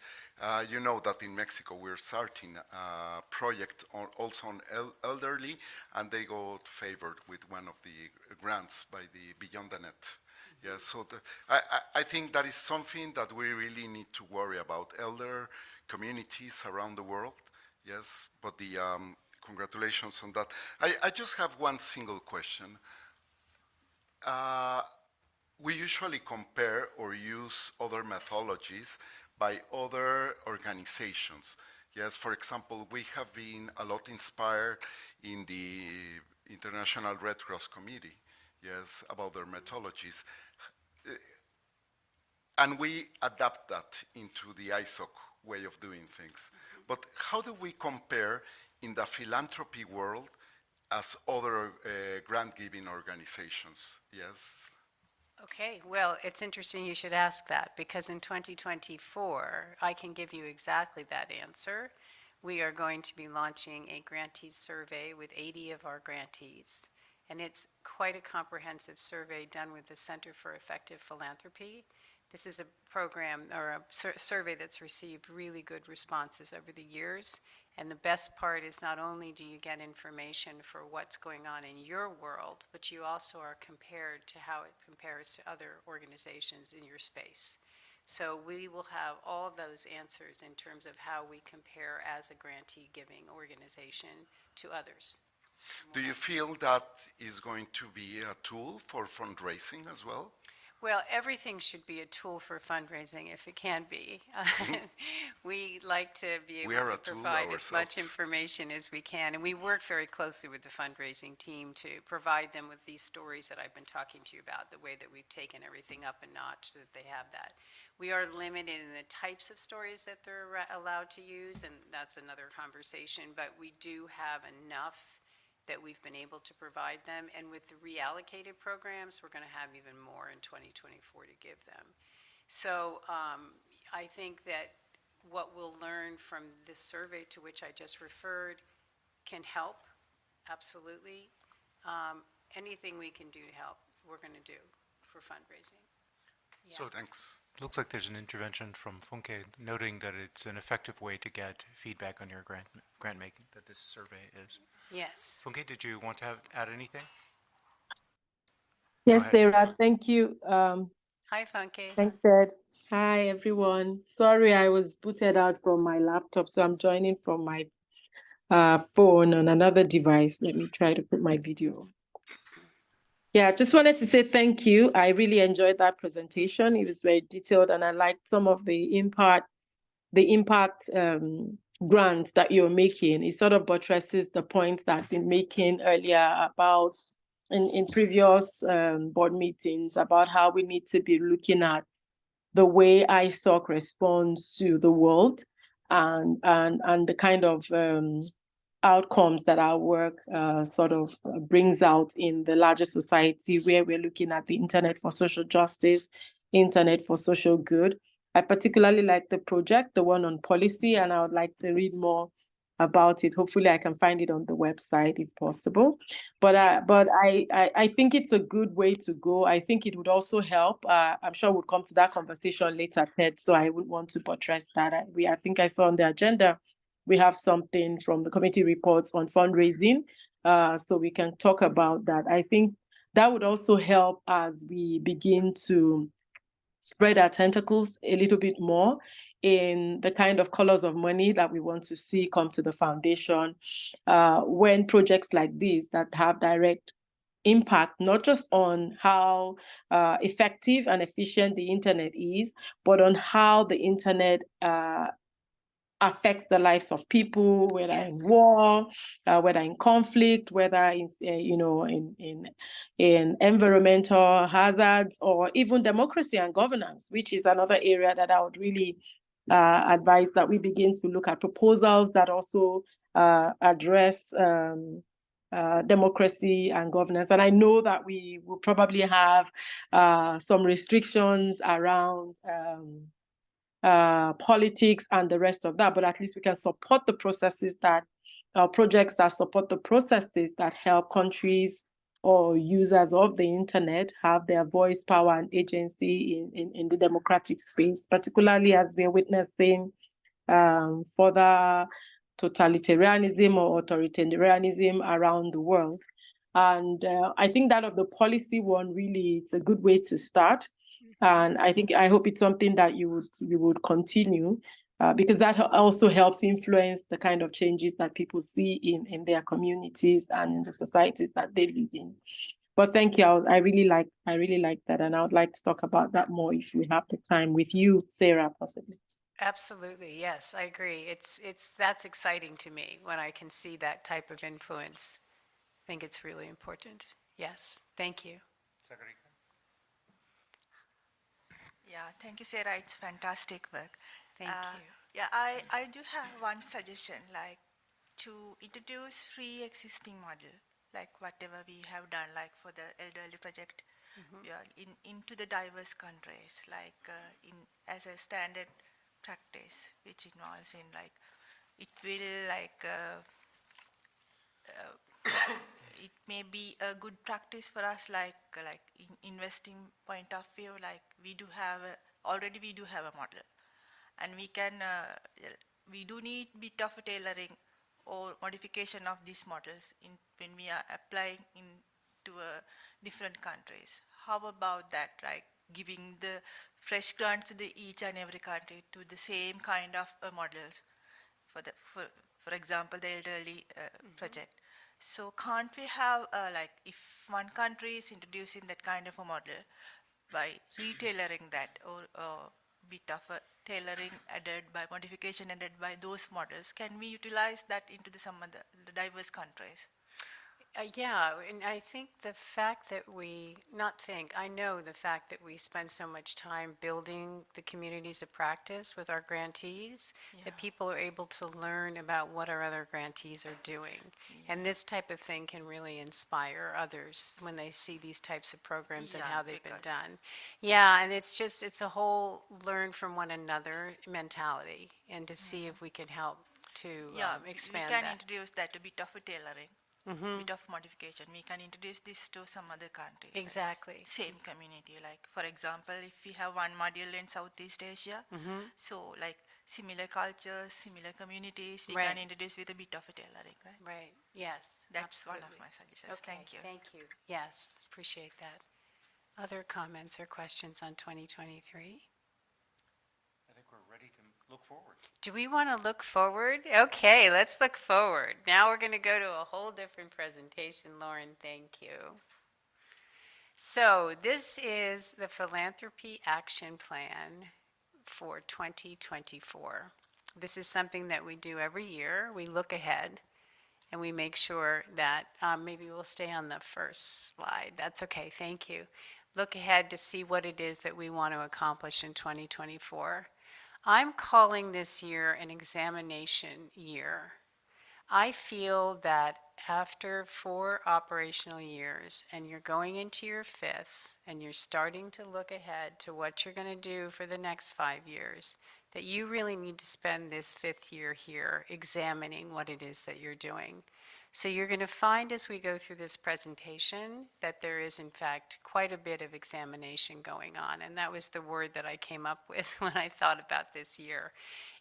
S3: you know that in Mexico we're starting a project also on elderly, and they got favored with one of the grants by the Beyond the Net. Yeah, so I think that is something that we really need to worry about, elder communities around the world. Yes, but the congratulations on that. I just have one single question. We usually compare or use other methodologies by other organizations. Yes, for example, we have been a lot inspired in the International Red Cross Committee, yes, about their methodologies. And we adapt that into the ISOC way of doing things. But how do we compare in the philanthropy world as other grant-giving organizations? Yes.
S6: Okay, well, it's interesting you should ask that because in 2024, I can give you exactly that answer. We are going to be launching a grantees survey with 80 of our grantees. And it's quite a comprehensive survey done with the Center for Effective Philanthropy. This is a program or a survey that's received really good responses over the years. And the best part is not only do you get information for what's going on in your world, but you also are compared to how it compares to other organizations in your space. So we will have all of those answers in terms of how we compare as a grantee giving organization to others.
S3: Do you feel that is going to be a tool for fundraising as well?
S6: Well, everything should be a tool for fundraising if it can be. We like to be
S3: We
S6: able
S3: are
S6: to
S3: a tool
S6: provide as much
S3: ourselves.
S6: information as we can. And we work very closely with the fundraising team to provide them with these stories that I've been talking to you about, the way that we've taken everything up a notch so that they have that. We are limited in the types of stories that they're allowed to use, and that's another conversation, but we do have enough that we've been able to provide them. And with the reallocated programs, we're going to have even more in 2024 to give them. So I think that what we'll learn from this survey to which I just referred can help, absolutely. Anything we can do to help, we're going to do for fundraising.
S1: So
S3: Thanks.
S1: it looks like there's an intervention from Funke noting that it's an effective way to get feedback on your grant making, that this survey is.
S6: Yes.
S1: Funke, did you want to add anything?
S9: Yes,
S1: ahead.
S9: Sarah, thank you.
S6: Hi, Funke.
S9: Thanks, Ted. Hi, everyone. Sorry, I was booted out from my laptop, so I'm joining from my phone on another device. Let me try to put my video. Yeah, just wanted to say thank you. I really enjoyed that presentation. It was very detailed, and I liked some of the impact grants that you're making. It sort of buttresses the points that I've been making earlier about in previous board meetings about how we need to be looking at the way ISOC responds to the world and the kind of outcomes that our work sort of brings out in the larger society, where we're looking at the Internet for Social Justice, Internet for Social Good. I particularly like the project, the one on policy, and I would like to read more about it. Hopefully I can find it on the website if possible. But I think it's a good way to go. I think it would also help. I'm sure we'll come to that conversation later, Ted, so I wouldn't want to buttress that. I think I saw on the agenda, we have something from the committee reports on fundraising, so we can talk about that. I think that would also help as we begin to spread our tentacles a little bit more in the kind of colors of money that we want to see come to the foundation when projects like these that have direct impact, not just on how effective and efficient the internet is, but on how the internet affects the lives of people, whether in war, whether in conflict, whether in in environmental hazards, or even democracy and governance, which is another area that I would really advise that we begin to look at proposals that also address democracy and governance. And I know that we will probably have some restrictions around politics and the rest of that, but at least we can support the processes that projects that support the processes that help countries or users of the internet have their voice, power, and agency in the democratic space, particularly as we're witnessing further totalitarianism or authoritarianism around the world. And I think that of the policy one, really, it's a good way to start. And I hope it's something that you would continue because that also helps influence the kind of changes that people see in their communities and in the societies that they live in. But thank you. I really like that, and I would like to talk about that more if we have the time with you, Sarah, possibly.
S6: Absolutely, yes, I agree. That's exciting to me when I can see that type of influence. I think it's really important. Yes, thank you.
S10: Yeah, thank you, Sarah. It's fantastic work.
S6: Thank you.
S10: Yeah, I do have one suggestion, like to introduce free existing model, like whatever we have done, like for the elderly project, yeah, into the diverse countries, like in as a standard practice, which involves in like it will like it may be a good practice for us, like in investing point of view, like we do have already we do have a model, and we can we do need bit of a tailoring or modification of these models in when we are applying in to different countries. How about that, right? Giving the fresh grants to the each and every country to the same kind of models for the for example the elderly project. So can't we have like if one country is introducing that kind of a model by retailoring that or bit of a tailoring added by modification added by those models, can we utilize that into some other the diverse countries?
S6: Yeah, and I think the fact that I know the fact that we spend so much time building the communities of practice with our grantees, that people are able to learn about what our other grantees are doing. And this type of thing can really inspire others when they see these types of programs and
S10: Yeah,
S6: how they've been
S10: because-
S6: done. Yeah, and it's a whole learn from one another mentality, and to see if we can help to
S10: Yeah,
S6: expand
S10: we can
S6: that.
S10: introduce that a bit of a tailoring, bit of modification. We can introduce this to some other country. Like
S6: Exactly.
S10: same community. Like for example, if we have one module in Southeast Asia, so like similar cultures, similar communities, we can
S6: Right.
S10: introduce with a bit of a tailoring, right?
S6: Right, yes.
S10: That's one of
S6: absolutely.
S10: my suggestions.
S6: Okay,
S10: Thank you.
S6: thank you. Yes, appreciate that. Other comments or questions on 2023?
S1: I think we're ready to look forward.
S6: Do we want to look forward? Okay, let's look forward. Now we're going to go to a whole different presentation. Lauren, thank you. So this is the Philanthropy Action Plan for 2024. This is something that we do every year. We look ahead and we make sure that, maybe we'll stay on the first slide. That's okay, thank you. Look ahead to see what it is that we want to accomplish in 2024. I'm calling this year an examination year. I feel that after 4 operational years and you're going into your 5th and you're starting to look ahead to what you're going to do for the next 5 years, that you really need to spend this 5th year here examining what it is that you're doing. So you're going to find as we go through this presentation that there is in fact quite a bit of examination going on, and that was the word that I came up with when I thought about this year.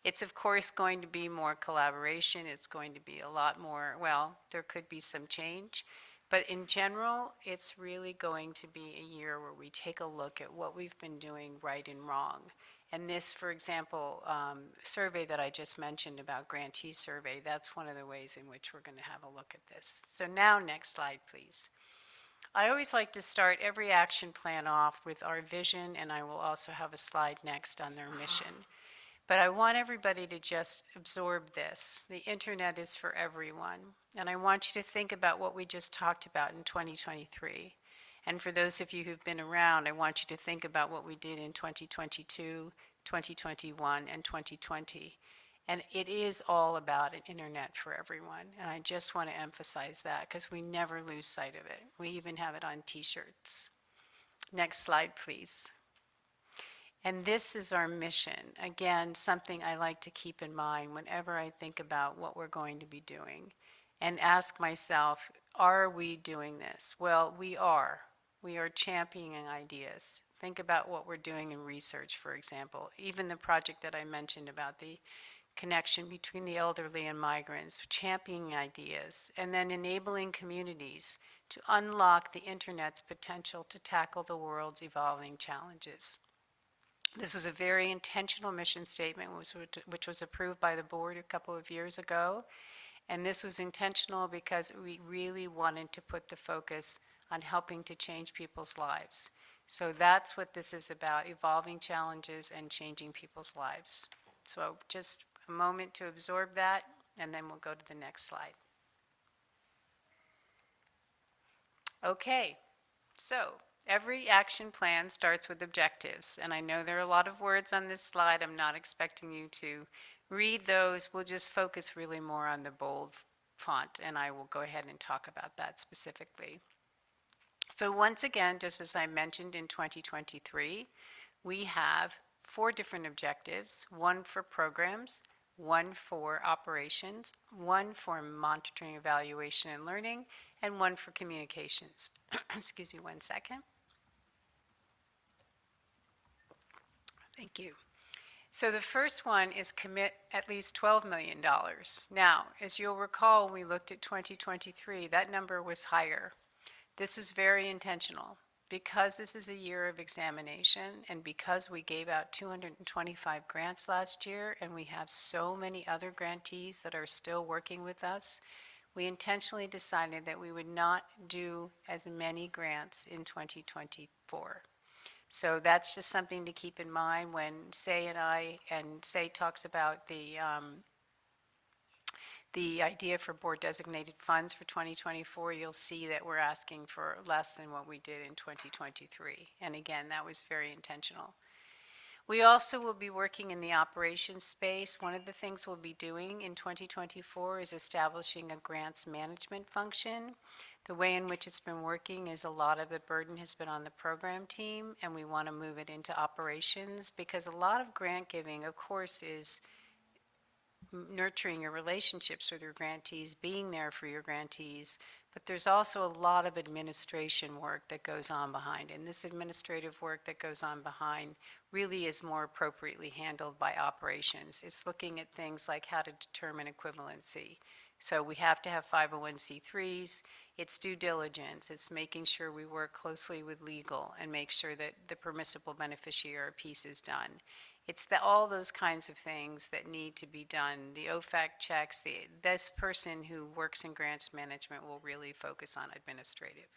S6: It's of course going to be more collaboration, it's going to be a lot more, well, there could be some change, But in general, it's really going to be a year where we take a look at what we've been doing right and wrong. And this, for example, survey that I just mentioned about grantee survey, that's one of the ways in which we're going to have a look at this. So now, next slide, please. I always like to start every action plan off with our vision, and I will also have a slide next on their mission. But I want everybody to just absorb this. The internet is for everyone. And I want you to think about what we just talked about in 2023. And for those of you who've been around, I want you to think about what we did in 2022, 2021, and 2020. And it is all about an internet for everyone. And I just want to emphasize that because we never lose sight of it. We even have it on t-shirts. Next slide, please. And this is our mission. Again, something I like to keep in mind whenever I think about what we're going to be doing and ask myself, are we doing this? Well, we are. We are championing ideas. Think about what we're doing in research, for example. Even the project that I mentioned about the connection between the elderly and migrants, championing ideas, and then enabling communities to unlock the internet's potential to tackle the world's evolving challenges. This was a very intentional mission statement, which was approved by the board a couple of years ago. And this was intentional because we really wanted to put the focus on helping to change people's lives. So that's what this is about, evolving challenges and changing people's lives. So just a moment to absorb that, and then we'll go to the next slide. Okay, so every action plan starts with objectives, and I know there are a lot of words on this slide. I'm not expecting you to read those. We'll just focus really more on the bold font, and I will go ahead and talk about that specifically. So once again, just as I mentioned in 2023, we have 4 different objectives, 1 for programs, 1 for operations, 1 for monitoring, evaluation, and learning, and 1 for communications. Excuse me 1 second. Thank you. So the first one is commit at least $12 million. Now, as you'll recall, when we looked at 2023, that number was higher. This was very intentional. Because this is a year of examination and because we gave out 225 grants last year and we have so many other grantees that are still working with us, we intentionally decided that we would not do as many grants in 2024. So that's just something to keep in mind when Say talks about the idea for board designated funds for 2024, you'll see that we're asking for less than what we did in 2023. And again, that was very intentional. We also will be working in the operations space. One of the things we'll be doing in 2024 is establishing a grants management function. The way in which it's been working is a lot of the burden has been on the program team, and we want to move it into operations because a lot of grant giving, of course, is nurturing your relationships with your grantees, being there for your grantees, but there's also a lot of administration work that goes on behind. And this administrative work that goes on behind really is more appropriately handled by operations. It's looking at things like how to determine equivalency. So we have to have 501c3s. It's due diligence. It's making sure we work closely with legal and make sure that the permissible beneficiary piece is done. It's all those kinds of things that need to be done. The OFAC checks, this person who works in grants management will really focus on administrative.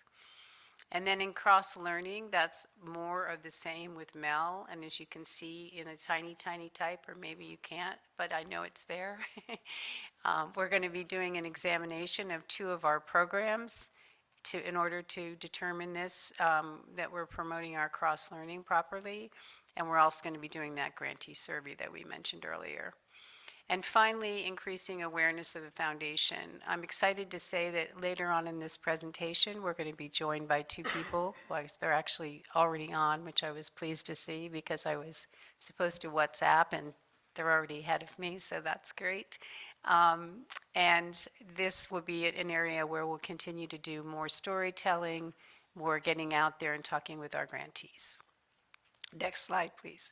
S6: And then in cross-learning, that's more of the same with Mel. And as you can see in a tiny, tiny type, or maybe you can't, but I know it's there. We're going to be doing an examination of 2 of our programs in order to determine this, that we're promoting our cross-learning properly. And we're also going to be doing that grantee survey that we mentioned earlier. And finally, increasing awareness of the foundation. I'm excited to say that later on in this presentation, we're going to be joined by 2 people. Well, they're actually already on, which I was pleased to see because I was supposed to WhatsApp and they're already ahead of me, so that's great. And this will be an area where we'll continue to do more storytelling, more getting out there and talking with our grantees. Next slide, please.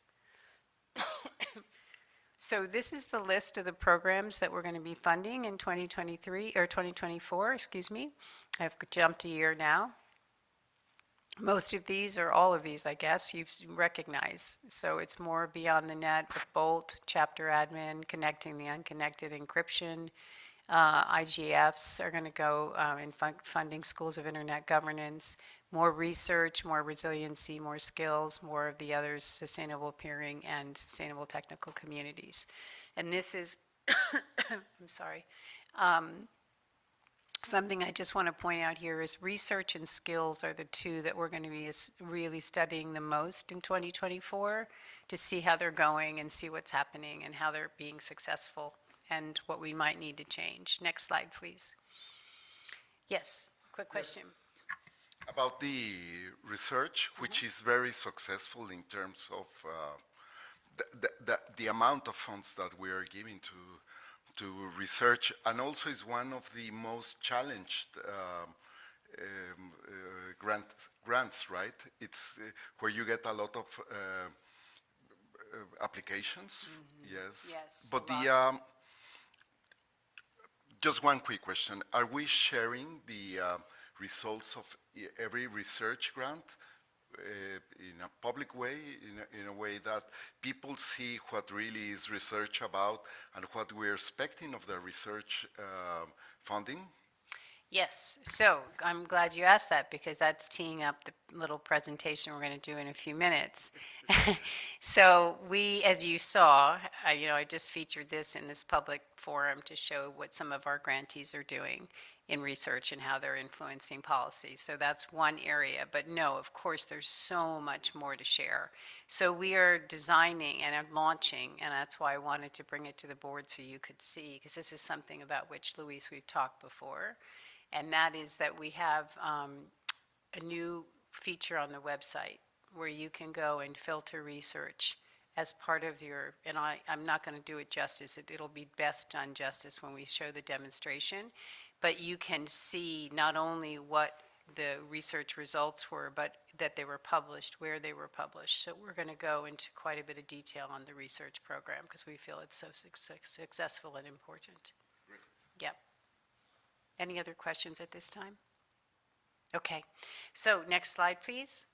S6: So this is the list of the programs that we're going to be funding in 2023, or 2024, excuse me. I've jumped a year now. Most of these, or all of these, I guess, you've recognized. So it's more beyond the net with Bolt, chapter admin, connecting the unconnected, encryption. IGFs are going to go in funding schools of internet governance, more research, more resiliency, more skills, more of the others, sustainable peering and sustainable technical communities. And this is, I'm sorry, something I just want to point out here is research and skills are the two that we're going to be really studying the most in 2024 to see how they're going and see what's happening and how they're being successful and what we might need to change. Next slide, please. Yes, quick question.
S3: About the research, which is very successful in terms of the amount of funds that we are giving to research, and also is one of the most challenged grants, right? It's where you get a lot of applications. Yes.
S6: Yes,
S3: But
S6: a
S3: the just one quick question: are we sharing the results of every research grant in a public way, in a way that people see what really is research about and what we're expecting of the research funding?
S6: Yes, so I'm glad you asked that because that's teeing up the little presentation we're going to do in a few minutes. So we, as you saw, I just featured this in this public forum to show what some of our grantees are doing in research and how they're influencing policy. So that's one area, but no, of course, there's so much more to share. So we are designing and are launching, and that's why I wanted to bring it to the board so you could see, because this is something about which, Luis, we've talked before. And that is that we have a new feature on the website where you can go and filter research as part of your, and I'm not going to do it justice, it'll be best done justice when we show the demonstration, but you can see not only what the research results were, but that they were published, where they were published. So we're going to go into quite a bit of detail on the research program because we feel it's so successful and important. Yep. Any other questions at this time? Okay, so next slide, please.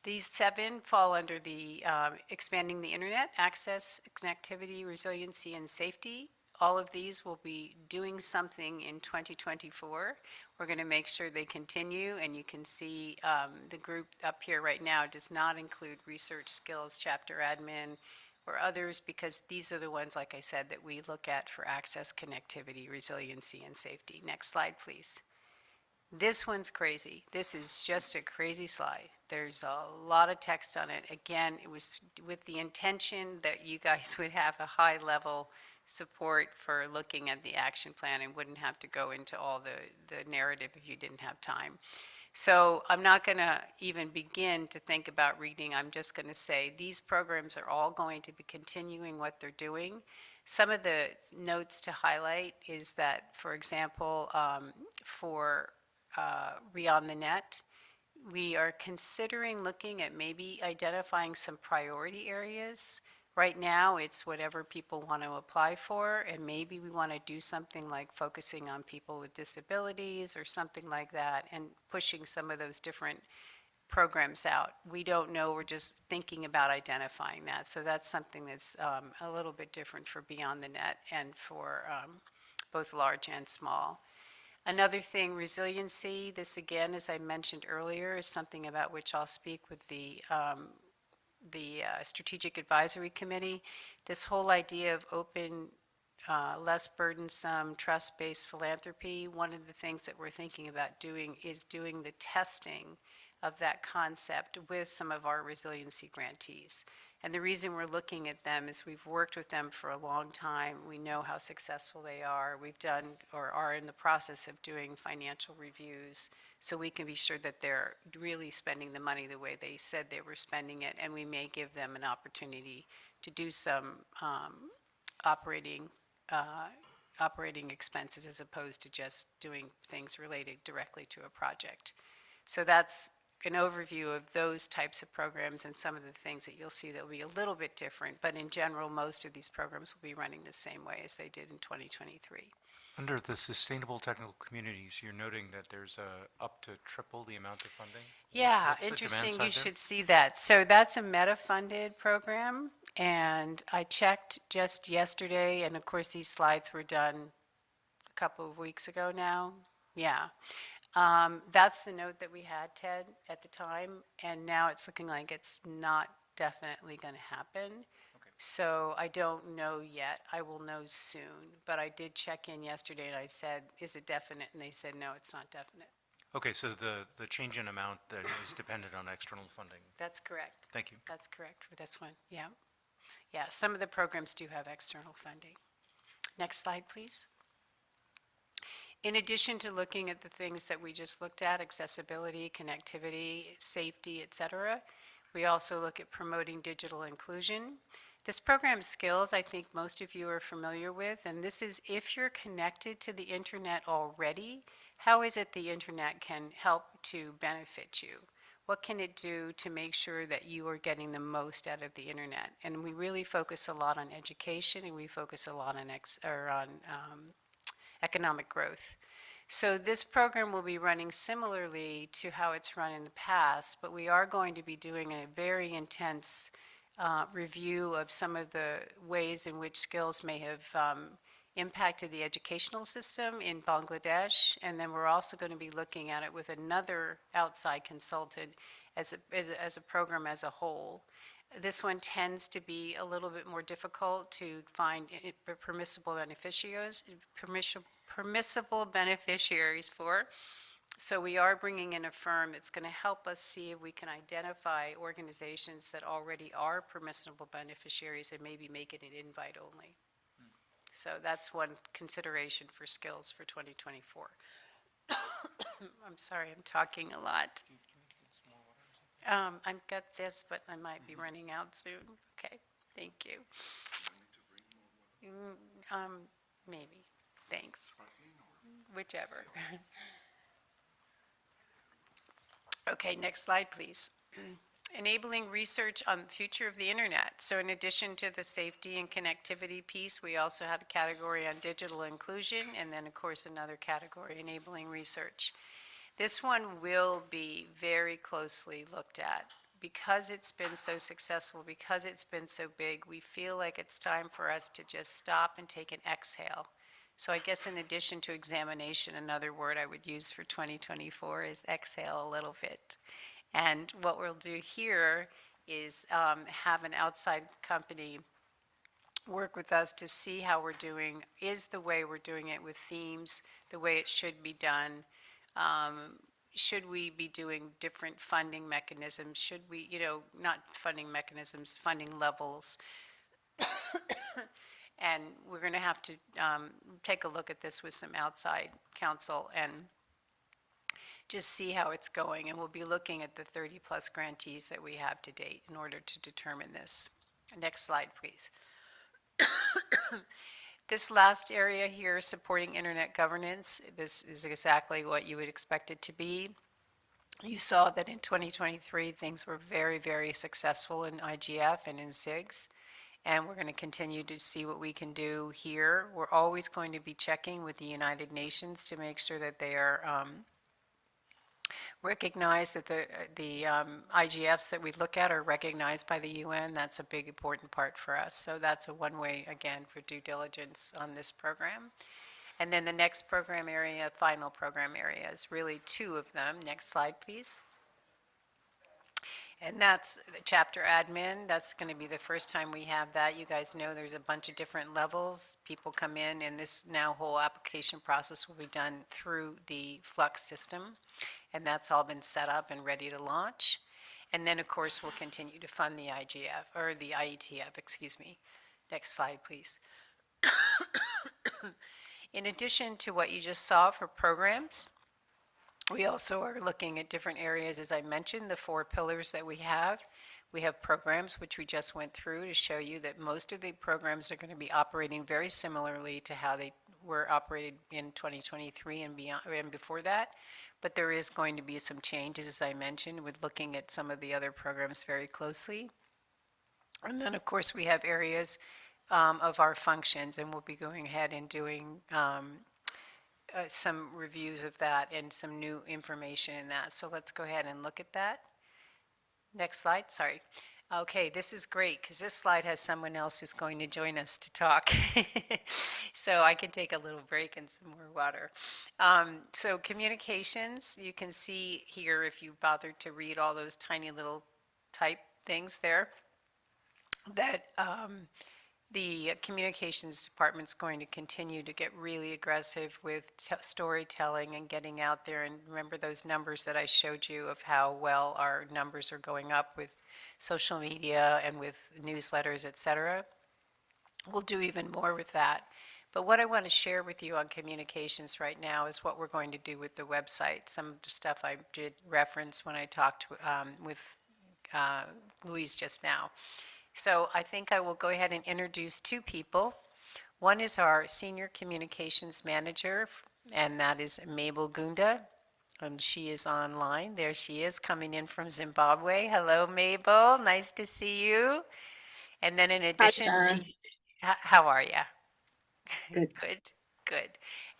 S6: These 7 fall under the expanding the internet, access, connectivity, resiliency, and safety. All of these will be doing something in 2024. We're going to make sure they continue, and you can see the group up here right now does not include research skills, chapter admin, or others, because these are the ones, like I said, that we look at for access, connectivity, resiliency, and safety. Next slide, please. This one's crazy. This is just a crazy slide. There's a lot of text on it. Again, it was with the intention that you guys would have a high level support for looking at the action plan and wouldn't have to go into all the narrative if you didn't have time. So I'm not going to even begin to think about reading. I'm just going to say these programs are all going to be continuing what they're doing. Some of the notes to highlight is that, for example, for Beyond the Net, we are considering looking at maybe identifying some priority areas. Right now, it's whatever people want to apply for, and maybe we want to do something like focusing on people with disabilities or something like that, and pushing some of those different programs out. We don't know, we're just thinking about identifying that. So that's something that's a little bit different for Beyond the Net and for both large and small. Another thing, resiliency, this again, as I mentioned earlier, is something about which I'll speak with the Strategic Advisory Committee. This whole idea of open, less burdensome, trust-based philanthropy, one of the things that we're thinking about doing is doing the testing of that concept with some of our resiliency grantees. And the reason we're looking at them is we've worked with them for a long time. We know how successful they are. We've done or are in the process of doing financial reviews so we can be sure that they're really spending the money the way they said they were spending it. And we may give them an opportunity to do some operating expenses as opposed to just doing things related directly to a project. So that's an overview of those types of programs and some of the things that you'll see that will be a little bit different. But in general, most of these programs will be running the same way as they did in 2023.
S1: Under the sustainable technical communities, you're noting that there's up to triple the amount of funding?
S6: Yeah,
S1: What's the demand
S6: interesting,
S1: side
S6: you
S1: there?
S6: should see that. So that's a meta-funded program, and I checked just yesterday, and of course, these slides were done a couple of weeks ago now. Yeah. That's the note that we had, Ted, at the time, and now it's looking like it's not definitely going to happen. So I don't know yet. I will know soon. But I did check in yesterday and I said, is it definite? And they said, no, it's not definite.
S1: Okay, so the change in amount that is dependent on external funding.
S6: That's correct.
S1: Thank you.
S6: That's correct for this one. Yeah. Yeah, some of the programs do have external funding. Next slide, please. In addition to looking at the things that we just looked at, accessibility, connectivity, safety, et cetera, we also look at promoting digital inclusion. This program skills, I think most of you are familiar with, and this is if you're connected to the internet already, how is it the internet can help to benefit you? What can it do to make sure that you are getting the most out of the internet? And we really focus a lot on education, and we focus a lot on economic growth. So this program will be running similarly to how it's run in the past, but we are going to be doing a very intense review of some of the ways in which skills may have impacted the educational system in Bangladesh, and then we're also going to be looking at it with another outside consultant as a program as a whole. This one tends to be a little bit more difficult to find permissible beneficiaries for. So we are bringing in a firm that's going to help us see if we can identify organizations that already are permissible beneficiaries and maybe make it an invite only. So that's one consideration for skills for 2024. I'm sorry, I'm talking a lot. I've got this, but I might be running out soon. Okay, thank you. Maybe. Thanks. Whichever. Okay, next slide, please. Enabling research on the future of the internet. So in addition to the safety and connectivity piece, we also have a category on digital inclusion, and then, of course, another category, enabling research. This one will be very closely looked at. Because it's been so successful, because it's been so big, we feel like it's time for us to just stop and take an exhale. So I guess in addition to examination, another word I would use for 2024 is exhale a little bit. And what we'll do here is have an outside company work with us to see how we're doing. Is the way we're doing it with themes the way it should be done? Should we be doing different funding mechanisms? Should we, not funding mechanisms, funding levels? And we're going to have to take a look at this with some outside counsel and just see how it's going. And we'll be looking at the 30-plus grantees that we have to date in order to determine this. Next slide, please. This last area here, supporting internet governance, this is exactly what you would expect it to be. You saw that in 2023, things were very, very successful in IGF and in SIGs, and we're going to continue to see what we can do here. We're always going to be checking with the United Nations to make sure that they are recognized, that the IGFs that we look at are recognized by the UN. That's a big important part for us. So that's a one way, again, for due diligence on this program. And then the next program area, final program area, is really two of them. Next slide, please. And that's the chapter admin. That's going to be the first time we have that. You guys know there's a bunch of different levels. People come in, and this now whole application process will be done through the Flux system. And that's all been set up and ready to launch. And then, of course, we'll continue to fund the IGF, or the IETF, excuse me. Next slide, please. In addition to what you just saw for programs, we also are looking at different areas, as I mentioned, the 4 pillars that we have. We have programs, which we just went through to show you that most of the programs are going to be operating very similarly to how they were operated in 2023 and beyond and before that. but there is going to be some changes, as I mentioned, with looking at some of the other programs very closely. And then, of course, we have areas of our functions, and we'll be going ahead and doing some reviews of that and some new information in that. So let's go ahead and look at that. Next slide, sorry. Okay, this is great because this slide has someone else who's going to join us to talk. So I can take a little break and some more water. So communications, you can see here if you bothered to read all those tiny little type things there, that the communications department's going to continue to get really aggressive with storytelling and getting out there. And remember those numbers that I showed you of how well our numbers are going up with social media and with newsletters, et cetera. We'll do even more with that. But what I want to share with you on communications right now is what we're going to do with the website. Some of the stuff I did reference when I talked with Louise just now. So I think I will go ahead and introduce two people. One is our Senior Communications Manager, and that is Mabel Gunda. And she is online. There she is, coming in from Zimbabwe. Hello, Mabel. Nice to see you. And then in addition,
S11: Sarah.
S6: how are you?
S11: Good.
S6: Good, good.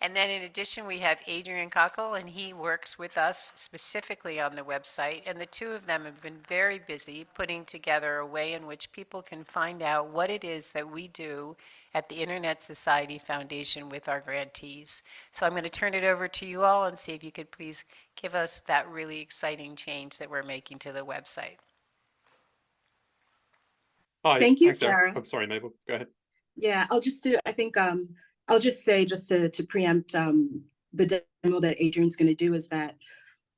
S6: And then in addition, we have Adrian Cockle, and he works with us specifically on the website. And the two of them have been very busy putting together a way in which people can find out what it is that we do at the Internet Society Foundation with our grantees. So I'm going to turn it over to you all and see if you could please give us that really exciting change that we're making to the website.
S12: Hi,
S11: Thank you,
S12: thanks, Sarah.
S11: Sarah.
S12: I'm sorry, Mabel, go ahead.
S11: Yeah, I'll just do, I think, I'll just say, just to preempt the demo that Adrian's going to do, is that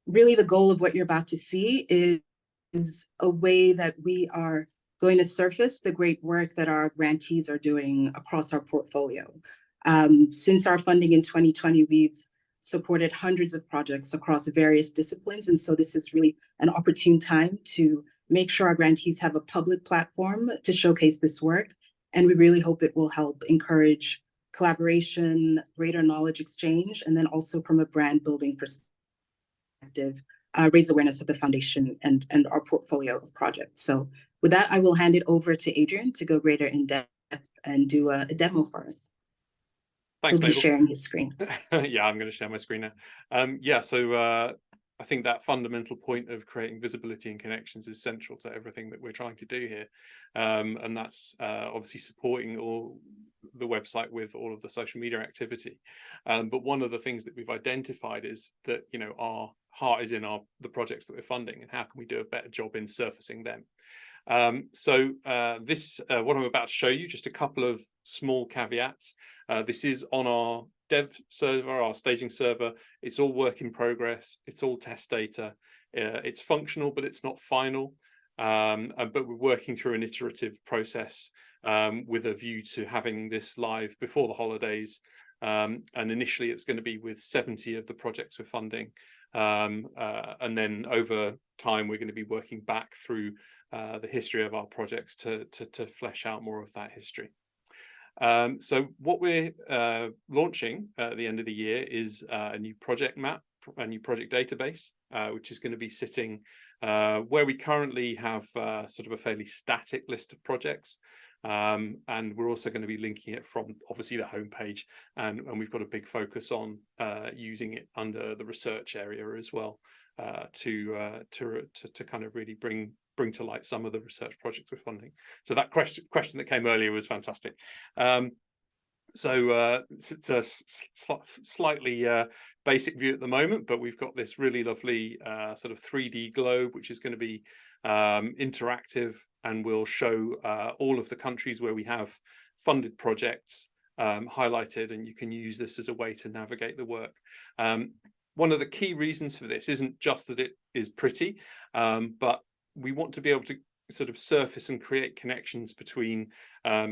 S11: really the goal of what you're about to see is a way that we are going to surface the great work that our grantees are doing across our portfolio. Since our funding in 2020, we've supported hundreds of projects across various disciplines. And so this is really an opportune time to make sure our grantees have a public platform to showcase this work. And we really hope it will help encourage collaboration, greater knowledge exchange, and then also from a brand building perspective, raise awareness of the foundation and our portfolio of projects. So with that, I will hand it over to Adrian to go greater in depth and do a demo for us.
S12: Thanks,
S11: He'll be
S12: Mabel.
S11: sharing his screen.
S12: Yeah, I'm going to share my screen now. Yeah, so I think that fundamental point of creating visibility and connections is central to everything that we're trying to do here. And that's obviously supporting all the website with all of the social media activity. But one of the things that we've identified is that, you know, our heart is in the projects that we're funding, and how can we do a better job in surfacing them? What I'm about to show you, just a couple of small caveats. This is on our dev server, our staging server. It's all work in progress. It's all test data. It's functional, but it's not final. But we're working through an iterative process with a view to having this live before the holidays. And initially, it's going to be with 70 of the projects we're funding. And then over time, we're going to be working back through the history of our projects to flesh out more of that history. So what we're launching at the end of the year is a new project map, a new project database, which is going to be sitting where we currently have sort of a fairly static list of projects. And we're also going to be linking it from obviously the homepage, and we've got a big focus on using it under the research area as well to kind of really bring to light some of the research projects we're funding. So that question that came earlier was fantastic. So it's a slightly basic view at the moment, but we've got this really lovely sort of 3D globe, which is going to be interactive and will show all of the countries where we have funded projects highlighted, and you can use this as a way to navigate the work. One of the key reasons for this isn't just that it is pretty, but we want to be able to sort of surface and create connections between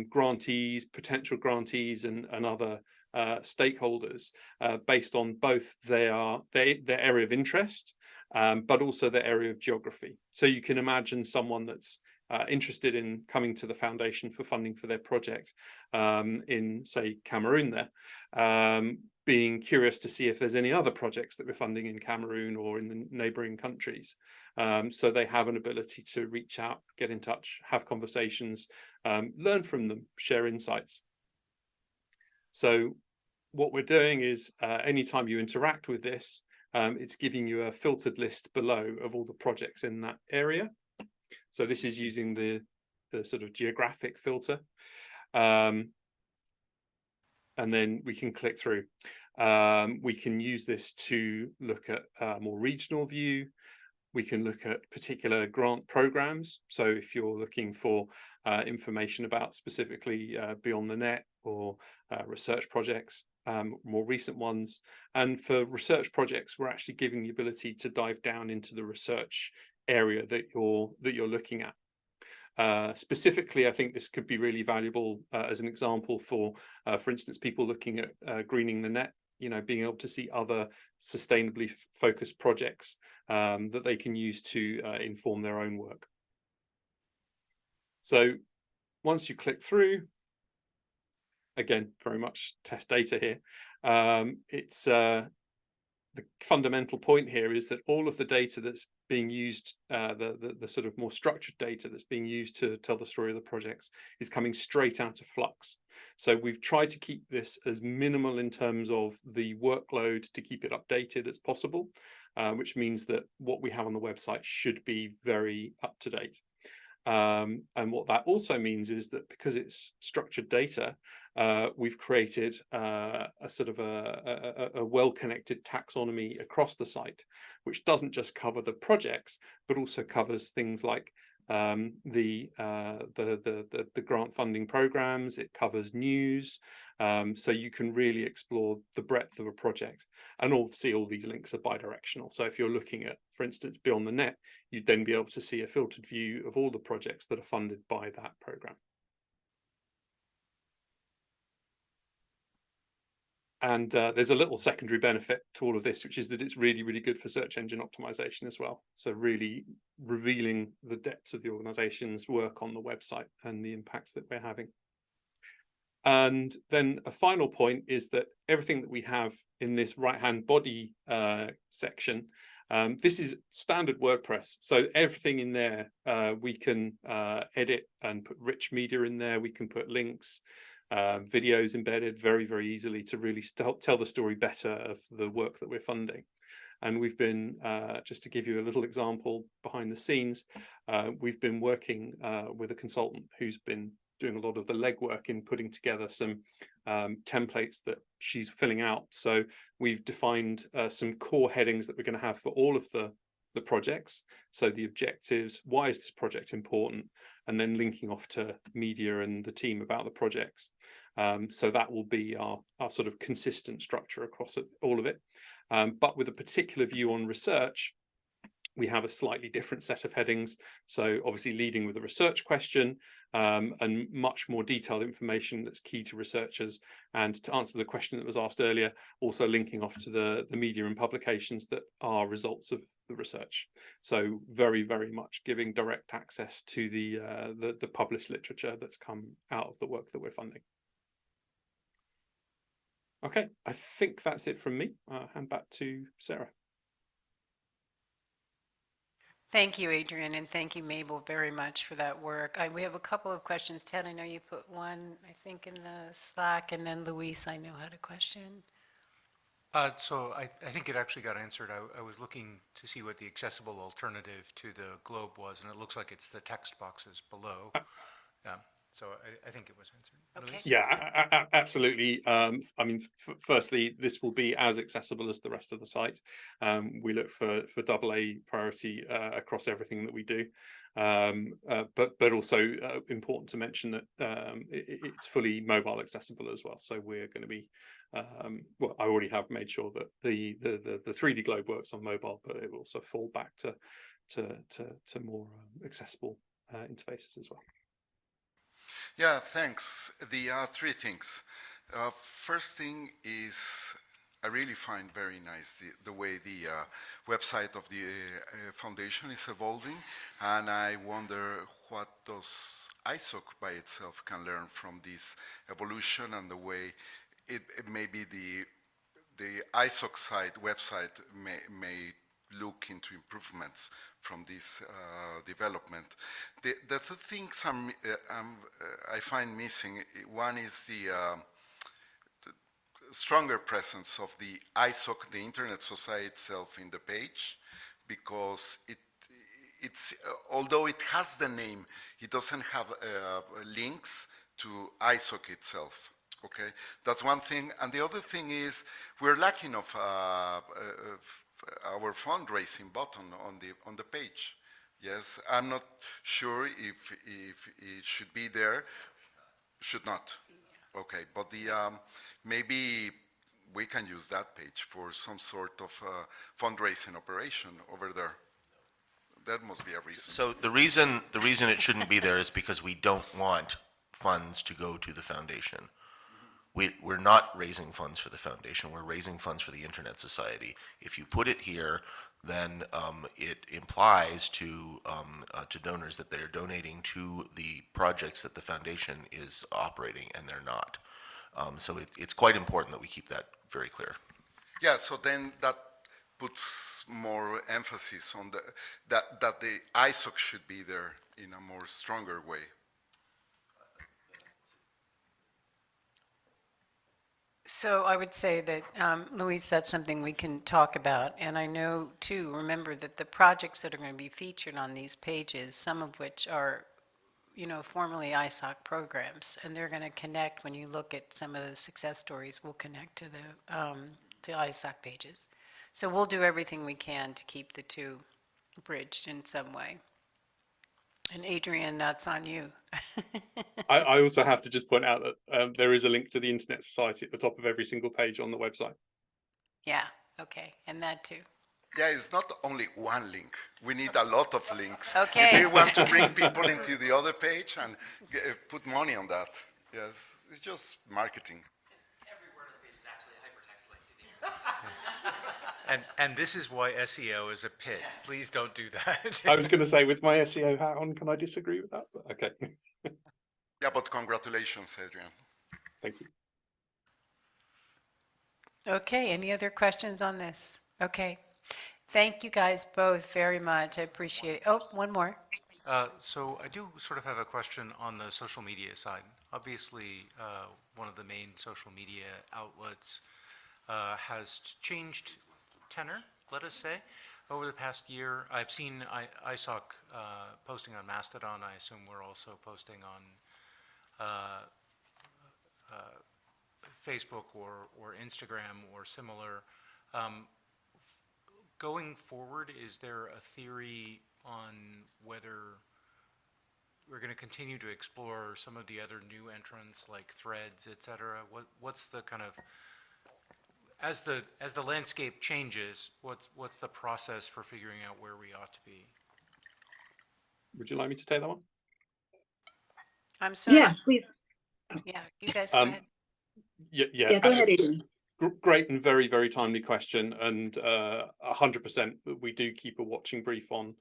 S12: grantees, potential grantees, and other stakeholders based on both their area of interest, but also their area of geography. So you can imagine someone that's interested in coming to the foundation for funding for their project in, say, Cameroon there. being curious to see if there's any other projects that we're funding in Cameroon or in the neighboring countries. So they have an ability to reach out, get in touch, have conversations, learn from them, share insights. So what we're doing is anytime you interact with this, it's giving you a filtered list below of all the projects in that area. So this is using the sort of geographic filter. And then we can click through. We can use this to look at a more regional view. We can look at particular grant programs. So if you're looking for information about specifically Beyond the Net or research projects, more recent ones. And for research projects, we're actually giving the ability to dive down into the research area that you're looking at. Specifically, I think this could be really valuable as an example for instance, people looking at greening the net, being able to see other sustainably focused projects that they can use to inform their own work. So once you click through, again, very much test data here, the fundamental point here is that all of the data that's being used, the sort of more structured data that's being used to tell the story of the projects is coming straight out of Flux. So we've tried to keep this as minimal in terms of the workload to keep it updated as possible, which means that what we have on the website should be very up to date. And what that also means is that because it's structured data, we've created a sort of a well-connected taxonomy across the site, which doesn't just cover the projects, but also covers things like the grant funding programs. It covers news, so you can really explore the breadth of a project. And obviously all these links are bidirectional. So if you're looking at, for instance, Beyond the Net, you'd then be able to see a filtered view of all the projects that are funded by that program. And there's a little secondary benefit to all of this, which is that it's really, really good for search engine optimization as well. So really revealing the depths of the organization's work on the website and the impacts that we're having. And then a final point is that everything that we have in this right-hand body section, this is standard WordPress. So everything in there, we can edit and put rich media in there. We can put links, videos embedded very, very easily to really tell the story better of the work that we're funding. And we've been, just to give you a little example behind the scenes, we've been working with a consultant who's been doing a lot of the legwork in putting together some templates that she's filling out. So we've defined some core headings that we're going to have for all of the projects. So the objectives, why is this project important, and then linking off to media and the team about the projects. So that will be our sort of consistent structure across all of it. But with a particular view on research, we have a slightly different set of headings. So obviously leading with a research question and much more detailed information that's key to researchers. And to answer the question that was asked earlier, also linking off to the media and publications that are results of the research. So very, very much giving direct access to the published literature that's come out of the work that we're funding. Okay, I think that's it from me. I'll hand back to Sarah.
S6: Thank you, Adrian, and thank you, Mabel, very much for that work. We have a couple of questions. Ted, I know you put one, I think, in the Slack, and then Luis, I know, had a question.
S1: So I think it actually got answered. I was looking to see what the accessible alternative to the globe was, and it looks like it's the text boxes below. Yeah, so I think it was answered.
S6: Okay.
S1: Luis?
S12: Yeah, absolutely. I mean, firstly, this will be as accessible as the rest of the site. We look for AA priority across everything that we do. But also important to mention that it's fully mobile accessible as well. So we're going to be, well, I already have made sure that the 3D globe works on mobile, but it will also fall back to more accessible interfaces as well.
S3: Yeah, thanks. The three things. First thing is, I really find very nice the way the website of the foundation is evolving, and I wonder what does ISOC by itself can learn from this evolution and the way it may be the ISOC site website may look into improvements from this development. The two things I find missing, one is the stronger presence of the ISOC, the Internet Society itself, in the page, because it's although it has the name, it doesn't have links to ISOC itself. Okay, that's one thing. And the other thing is we're lacking of our fundraising button on the page. Yes, I'm not sure if it should be there. Should not. Okay, but the maybe we can use that page for some sort of fundraising operation over there. That must be a reason.
S2: So the reason it shouldn't be there is because we don't want funds to go to the foundation. We're not raising funds for the foundation. We're raising funds for the Internet Society. If you put it here, then it implies to donors that they're donating to the projects that the foundation is operating, and they're not. So it's quite important that we keep that very clear.
S3: Yeah, so then that puts more emphasis on that the ISOC should be there in a more stronger way.
S6: So I would say that, Luis, that's something we can talk about. And I know, too, remember that the projects that are going to be featured on these pages, some of which are, formerly ISOC programs, and they're going to connect, when you look at some of the success stories, will connect to the ISOC pages. So we'll do everything we can to keep the two bridged in some way. And Adrian, that's on you.
S12: I also have to just point out that there is a link to the Internet Society at the top of every single page on the website.
S6: Yeah, okay, and that too.
S3: Yeah, it's not only one link. We need a lot of links.
S6: Okay.
S3: If we want to bring people into the other page and put money on that. Yes, it's just marketing.
S7: Every word on the page is actually a hypertext link to the
S1: And this is why SEO is a pit. Please don't do that.
S12: I was going to say, with my SEO hat on, can I disagree with that? But okay.
S3: Yeah, but congratulations, Adrian.
S12: Thank you.
S6: Okay, any other questions on this? Okay. Thank you guys both very much. I appreciate it. Oh, one more.
S1: So I do sort of have a question on the social media side. Obviously, one of the main social media outlets has changed tenor, let us say, over the past year. I've seen ISOC posting on Mastodon. I assume we're also posting on Facebook or Instagram or similar. Going forward, is there a theory on whether we're going to continue to explore some of the other new entrants like Threads, et cetera? What's the kind of, as the landscape changes, what's the process for figuring out where we ought to be?
S12: Would you like me to take that one?
S6: I'm sorry.
S11: Yeah, please.
S6: Yeah, you guys go ahead.
S11: Yeah, go ahead, Adrian.
S12: Great and very, very timely question, and 100% we do keep a watching brief on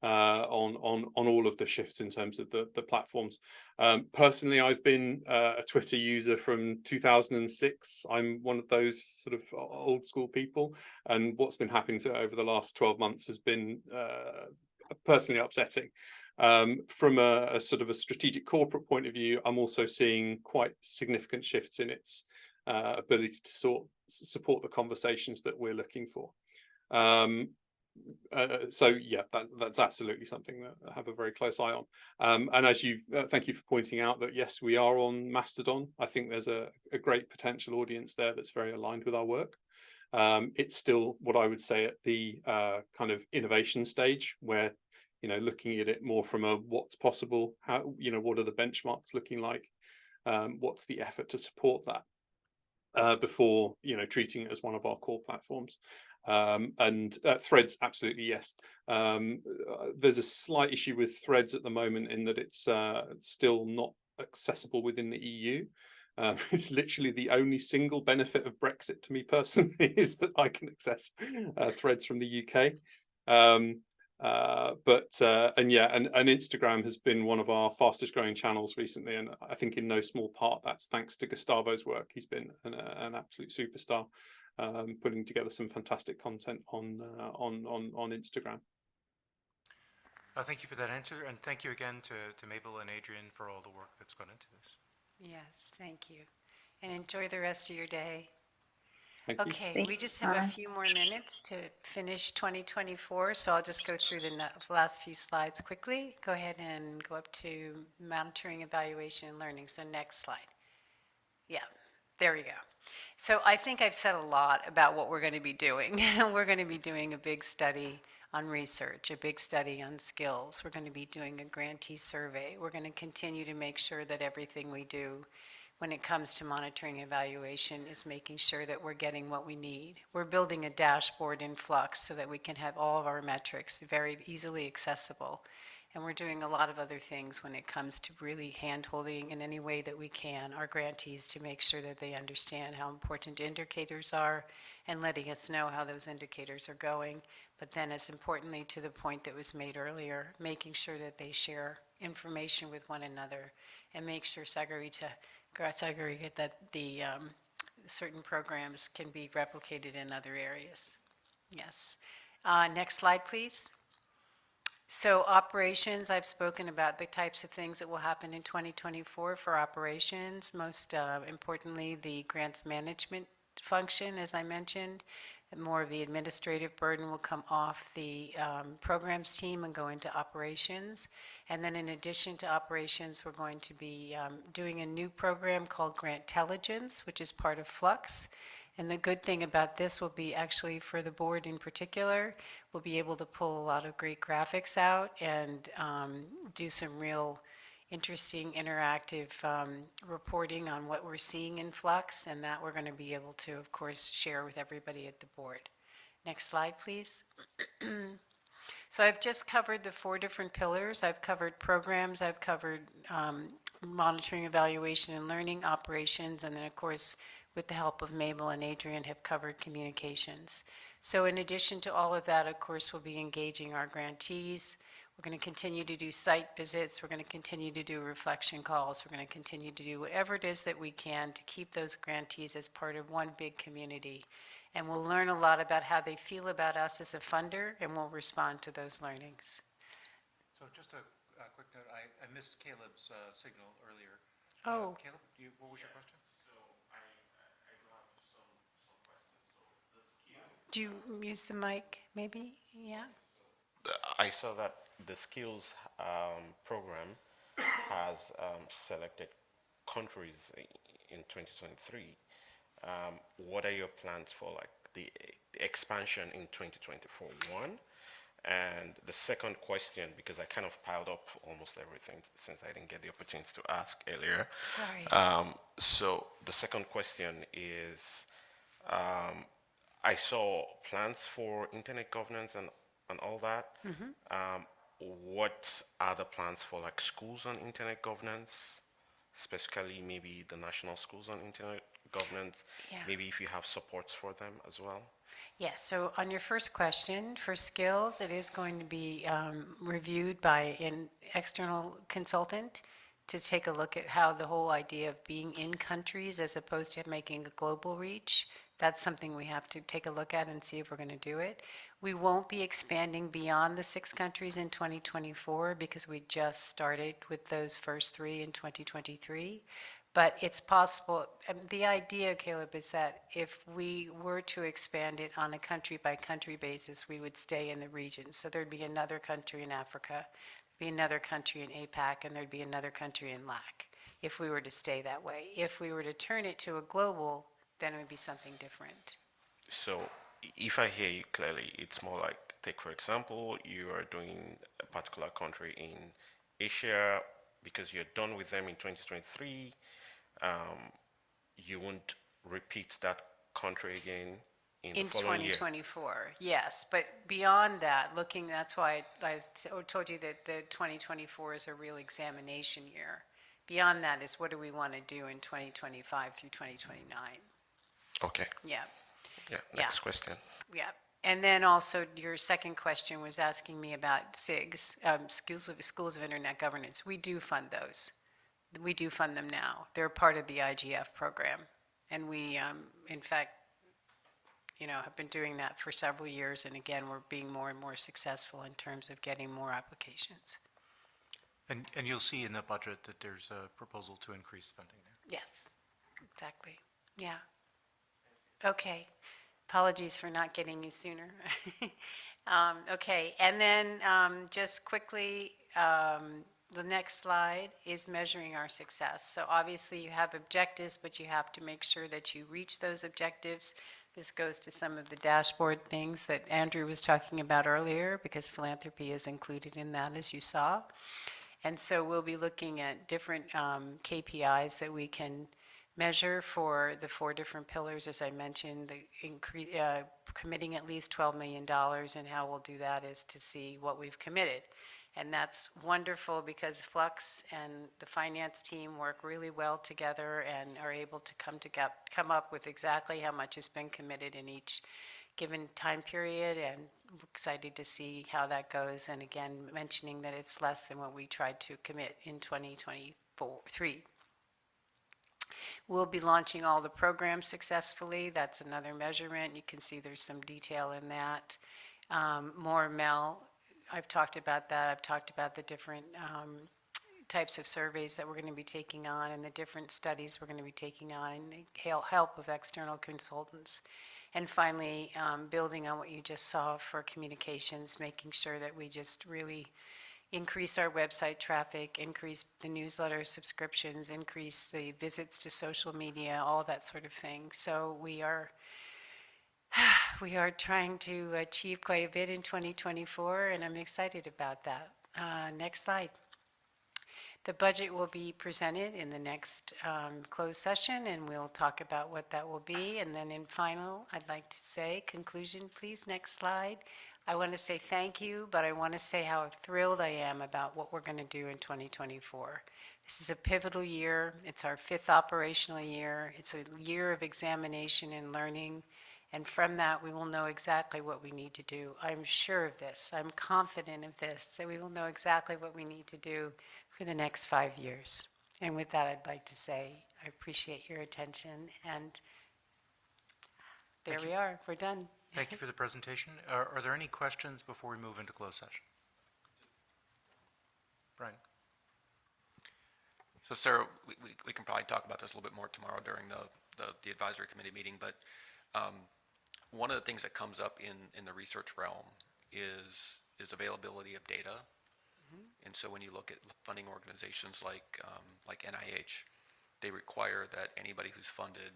S12: all of the shifts in terms of the platforms. Personally, I've been a Twitter user from 2006. I'm one of those sort of old school people, and what's been happening to it over the last 12 months has been personally upsetting. From a sort of a strategic corporate point of view, I'm also seeing quite significant shifts in its ability to support the conversations that we're looking for. So yeah, that's absolutely something that I have a very close eye on. And as you, thank you for pointing out that yes, we are on Mastodon. I think there's a great potential audience there that's very aligned with our work. It's still what I would say at the kind of innovation stage, where looking at it more from a what's possible, how what are the benchmarks looking like, what's the effort to support that. Before treating it as one of our core platforms. And Threads, absolutely yes. There's a slight issue with Threads at the moment in that it's still not accessible within the EU. It's literally the only single benefit of Brexit to me personally is that I can access Threads from the UK. And Instagram has been one of our fastest growing channels recently, and I think in no small part that's thanks to Gustavo's work. He's been an absolute superstar putting together some fantastic content on Instagram.
S1: Thank you for that answer, and thank you again to Mabel and Adrian for all the work that's gone into this.
S6: Yes, thank you. And enjoy the rest of your day.
S12: Thank you.
S6: Okay, we just have a few more minutes to finish 2024, so I'll just go through the last few slides quickly. Go ahead and go up to monitoring, evaluation, and learning. So next slide. Yeah, there we go. So I think I've said a lot about what we're going to be doing. We're going to be doing a big study on research, a big study on skills. We're going to be doing a grantee survey. We're going to continue to make sure that everything we do when it comes to monitoring and evaluation is making sure that we're getting what we need. We're building a dashboard in Flux so that we can have all of our metrics very easily accessible. And we're doing a lot of other things when it comes to really hand-holding in any way that we can our grantees to make sure that they understand how important indicators are and letting us know how those indicators are going. But then as importantly to the point that was made earlier, making sure that they share information with one another and make sure that the certain programs can be replicated in other areas. Yes. Next slide, please. So operations, I've spoken about the types of things that will happen in 2024 for operations. Most importantly, the grants management function, as I mentioned. More of the administrative burden will come off the programs team and go into operations. And then in addition to operations, we're going to be doing a new program called Grantelligence, which is part of Flux. And the good thing about this will be actually for the board in particular, we'll be able to pull a lot of great graphics out and do some real interesting interactive reporting on what we're seeing in Flux, and that we're going to be able to, of course, share with everybody at the board. Next slide, please. So I've just covered the 4 different pillars. I've covered programs, I've covered monitoring, evaluation, and learning, operations, and then, of course, with the help of Mabel and Adrian, have covered communications. So in addition to all of that, of course, we'll be engaging our grantees. We're going to continue to do site visits. We're going to continue to do reflection calls. We're going to continue to do whatever it is that we can to keep those grantees as part of one big community. And we'll learn a lot about how they feel about us as a funder, and we'll respond to those learnings.
S1: So just a quick note, I missed Caleb's signal earlier.
S6: Oh.
S1: Caleb, what was your question?
S6: Do you use the mic, maybe? Yeah?
S13: I saw that the skills program has selected countries in 2023. What are your plans for like the expansion in 2024? One, and the second question, because I kind of piled up almost everything since I didn't get the opportunity to ask earlier.
S6: Sorry.
S13: So the second question is, I saw plans for internet governance and all that. What are the plans for like schools on internet governance, specifically maybe the national schools on internet governance?
S6: Yeah.
S13: Maybe if you have supports for them as well.
S6: Yes, so on your first question, for skills, it is going to be reviewed by an external consultant to take a look at how the whole idea of being in countries as opposed to making a global reach, that's something we have to take a look at and see if we're going to do it. We won't be expanding beyond the 6 countries in 2024 because we just started with those first 3 in 2023. But it's possible. The idea, Caleb, is that if we were to expand it on a country-by-country basis, we would stay in the region. So there'd be another country in Africa, be another country in APAC, and there'd be another country in LAC if we were to stay that way. If we were to turn it to a global, then it would be something different.
S13: So if I hear you clearly, it's more like, take for example, you are doing a particular country in Asia because you're done with them in 2023. You won't repeat that country again in the following year.
S6: 2024, yes. But beyond that, that's why I told you that the 2024 is a real examination year. Beyond that is what do we want to do in 2025 through 2029.
S13: Okay.
S6: Yeah.
S13: Yeah. Next question.
S6: Yeah. And then also your second question was asking me about SIGs, Schools of Internet Governance. We do fund those. We do fund them now. They're part of the IGF program. And we, in fact, have been doing that for several years. And again, we're being more and more successful in terms of getting more applications.
S1: And you'll see in the budget that there's a proposal to increase funding there.
S6: Yes, exactly. Yeah. Okay. Apologies for not getting you sooner. Okay, and then just quickly, the next slide is measuring our success. So obviously you have objectives, but you have to make sure that you reach those objectives. This goes to some of the dashboard things that Andrew was talking about earlier, because philanthropy is included in that, as you saw. And so we'll be looking at different KPIs that we can measure for the 4 different pillars, as I mentioned, committing at least $12 million, and how we'll do that is to see what we've committed. And that's wonderful because Flux and the finance team work really well together and are able to come up with exactly how much has been committed in each given time period, and we're excited to see how that goes. And again, mentioning that it's less than what we tried to commit in 2023. We'll be launching all the programs successfully. That's another measurement. You can see there's some detail in that. More Mel, I've talked about that. I've talked about the different types of surveys that we're going to be taking on and the different studies we're going to be taking on, and the help of external consultants. And finally, building on what you just saw for communications, making sure that we just really increase our website traffic, increase the newsletter subscriptions, increase the visits to social media, all that sort of thing. So we are trying to achieve quite a bit in 2024, and I'm excited about that. Next slide. The budget will be presented in the next closed session, and we'll talk about what that will be. And then in final, I'd like to say, conclusion, please, next slide. I want to say thank you, but I want to say how thrilled I am about what we're going to do in 2024. This is a pivotal year. It's our 5th operational year. It's a year of examination and learning. And from that, we will know exactly what we need to do. I'm sure of this. I'm confident of this, that we will know exactly what we need to do for the next 5 years. And with that, I'd like to say I appreciate your attention. And there we are. We're done.
S1: Thank you for the presentation. Are there any questions before we move into closed session? Brian?
S14: So Sarah, we can probably talk about this a little bit more tomorrow during the advisory committee meeting, but one of the things that comes up in the research realm is availability of data. And so when you look at funding organizations like NIH, they require that anybody who's funded,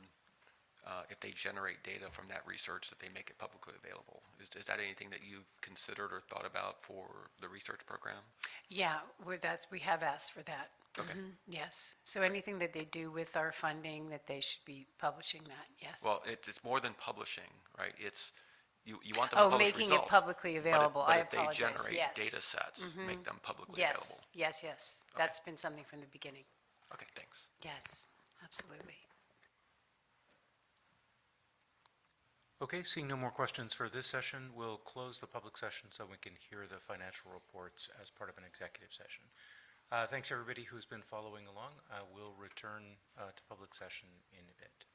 S14: if they generate data from that research, that they make it publicly available. Is that anything that you've considered or thought about for the research program?
S6: Yeah, we have asked for that.
S14: Okay.
S6: Yes. So anything that they do with our funding, that they should be publishing that, yes.
S14: Well, it's more than publishing, right? It's you want them to publish
S6: making
S14: results,
S6: it publicly available.
S14: But
S6: I
S14: if they
S6: apologize.
S14: generate
S6: Yes.
S14: data sets, make them publicly
S6: Yes,
S14: available.
S6: yes. That's been something from the beginning.
S14: Okay, thanks.
S6: Yes, absolutely.
S1: Okay, seeing no more questions for this session, we'll close the public session so we can hear the financial reports as part of an executive session. Thanks everybody who's been following along. We'll return to public session in a bit.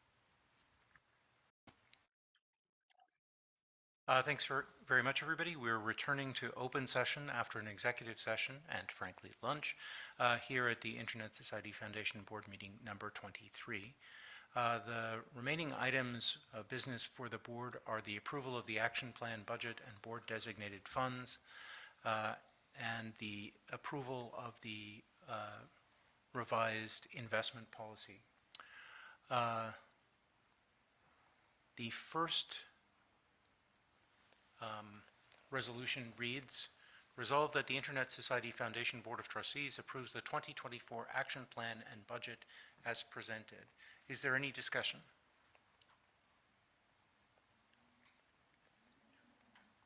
S1: Thanks very much, everybody. We're returning to open session after an executive session and, frankly, lunch here at the Internet Society Foundation Board Meeting number 23. The remaining items of business for the board are the approval of the action plan, budget, and board designated funds, and the approval of the revised investment policy. The first resolution reads, resolved that the Internet Society Foundation Board of Trustees approves the 2024 action plan and budget as presented. Is there any discussion?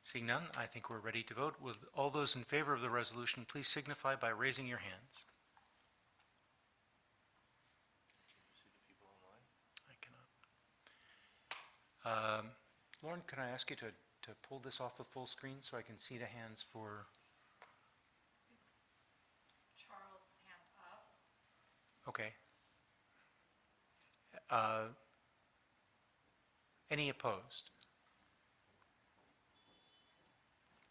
S1: Seeing none, I think we're ready to vote. Will all those in favor of the resolution please signify by raising your hands? I cannot. Lauren, can I ask you to pull this off the full screen so I can see the hands for...
S6: Charles' hand up.
S1: Okay. Any opposed?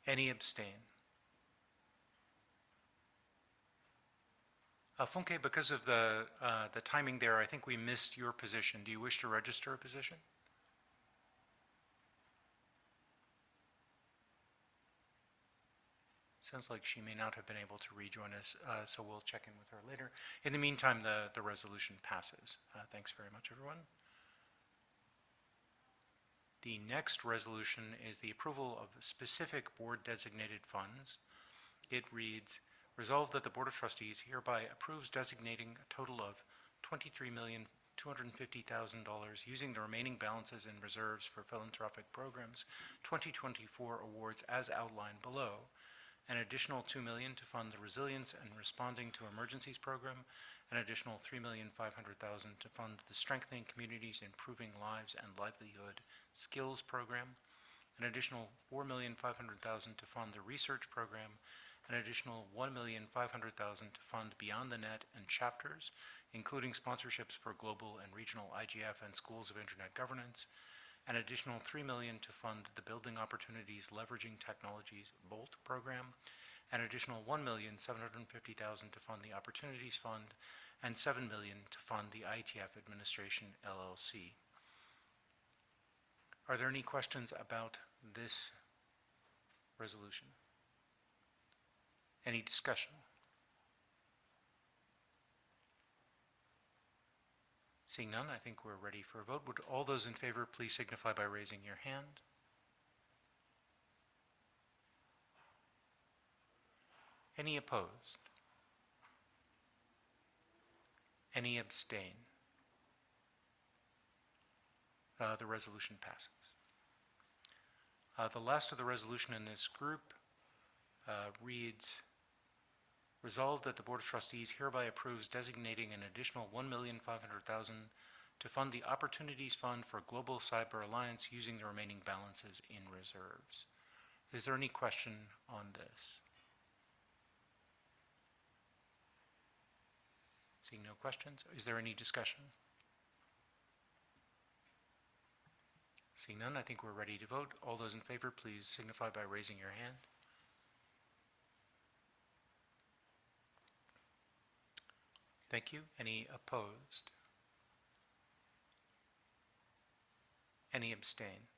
S1: Any abstain? Funke, because of the timing there, I think we missed your position. Do you wish to register a position? Sounds like she may not have been able to rejoin us, so we'll check in with her later. In the meantime, the resolution passes. Thanks very much, everyone. The next resolution is the approval of specific board-designated funds. It reads, resolved that the Board of Trustees hereby approves designating a total of $23,250,000 using the remaining balances in reserves for philanthropic programs 2024 awards as outlined below, an additional $2 million to fund the Resilience and Responding to Emergencies program, an additional $3,500,000 to fund the Strengthening Communities, Improving Lives and Livelihood Skills program, an additional $4,500,000 to fund the research program, an additional $1,500,000 to fund Beyond the Net and chapters, including sponsorships for global and regional IGF and schools of internet governance, an additional $3 million to fund the Building Opportunities Leveraging Technologies BOLT program, an additional $1,750,000 to fund the Opportunities Fund, and $7 million to fund the IETF Administration LLC. Are there any questions about this resolution? Any discussion? Seeing none, I think we're ready for a vote. Would all those in favor please signify by raising your hand? Any opposed? Any abstain? The resolution passes. The last of the resolution in this group reads, resolved that the Board of Trustees hereby approves designating an additional $1,500,000 to fund the Opportunities Fund for Global Cyber Alliance using the remaining balances in reserves. Is there any question on this? Seeing no questions, is there any discussion? Seeing none, I think we're ready to vote. All those in favor, please signify by raising your hand. Thank you. Any opposed? Any abstain?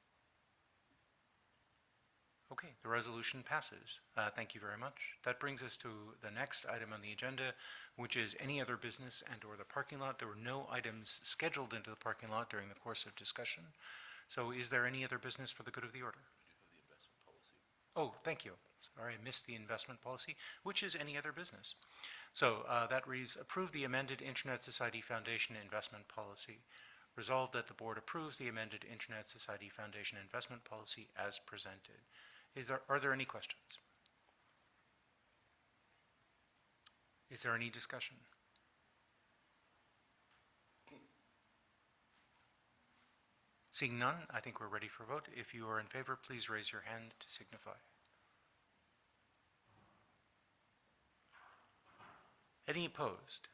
S1: Okay, the resolution passes. Thank you very much. That brings us to the next item on the agenda, which is any other business and/or the parking lot. There were no items scheduled into the parking lot during the course of discussion. So is there any other business for the good of the order? Oh, thank you. Sorry, I missed the investment policy, which is any other business. So that reads, approve the amended Internet Society Foundation investment policy. Resolved that the board approves the amended Internet Society Foundation investment policy as presented. Are there any questions? Is there any discussion? Seeing none, I think we're ready for a vote. If you are in favor, please raise your hand to signify. Any opposed?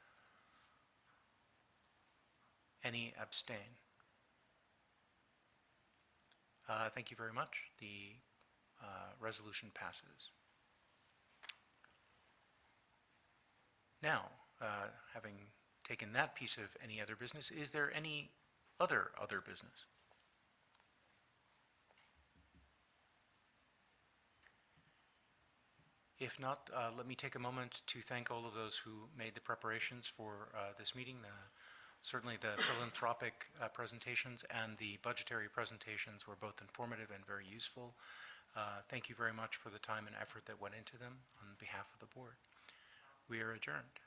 S1: Any abstain? Thank you very much. The resolution passes. Now, having taken that piece of any other business, is there any other business? If not, let me take a moment to thank all of those who made the preparations for this meeting. Certainly the philanthropic presentations and the budgetary presentations were both informative and very useful. Thank you very much for the time and effort that went into them on behalf of the board. We are adjourned.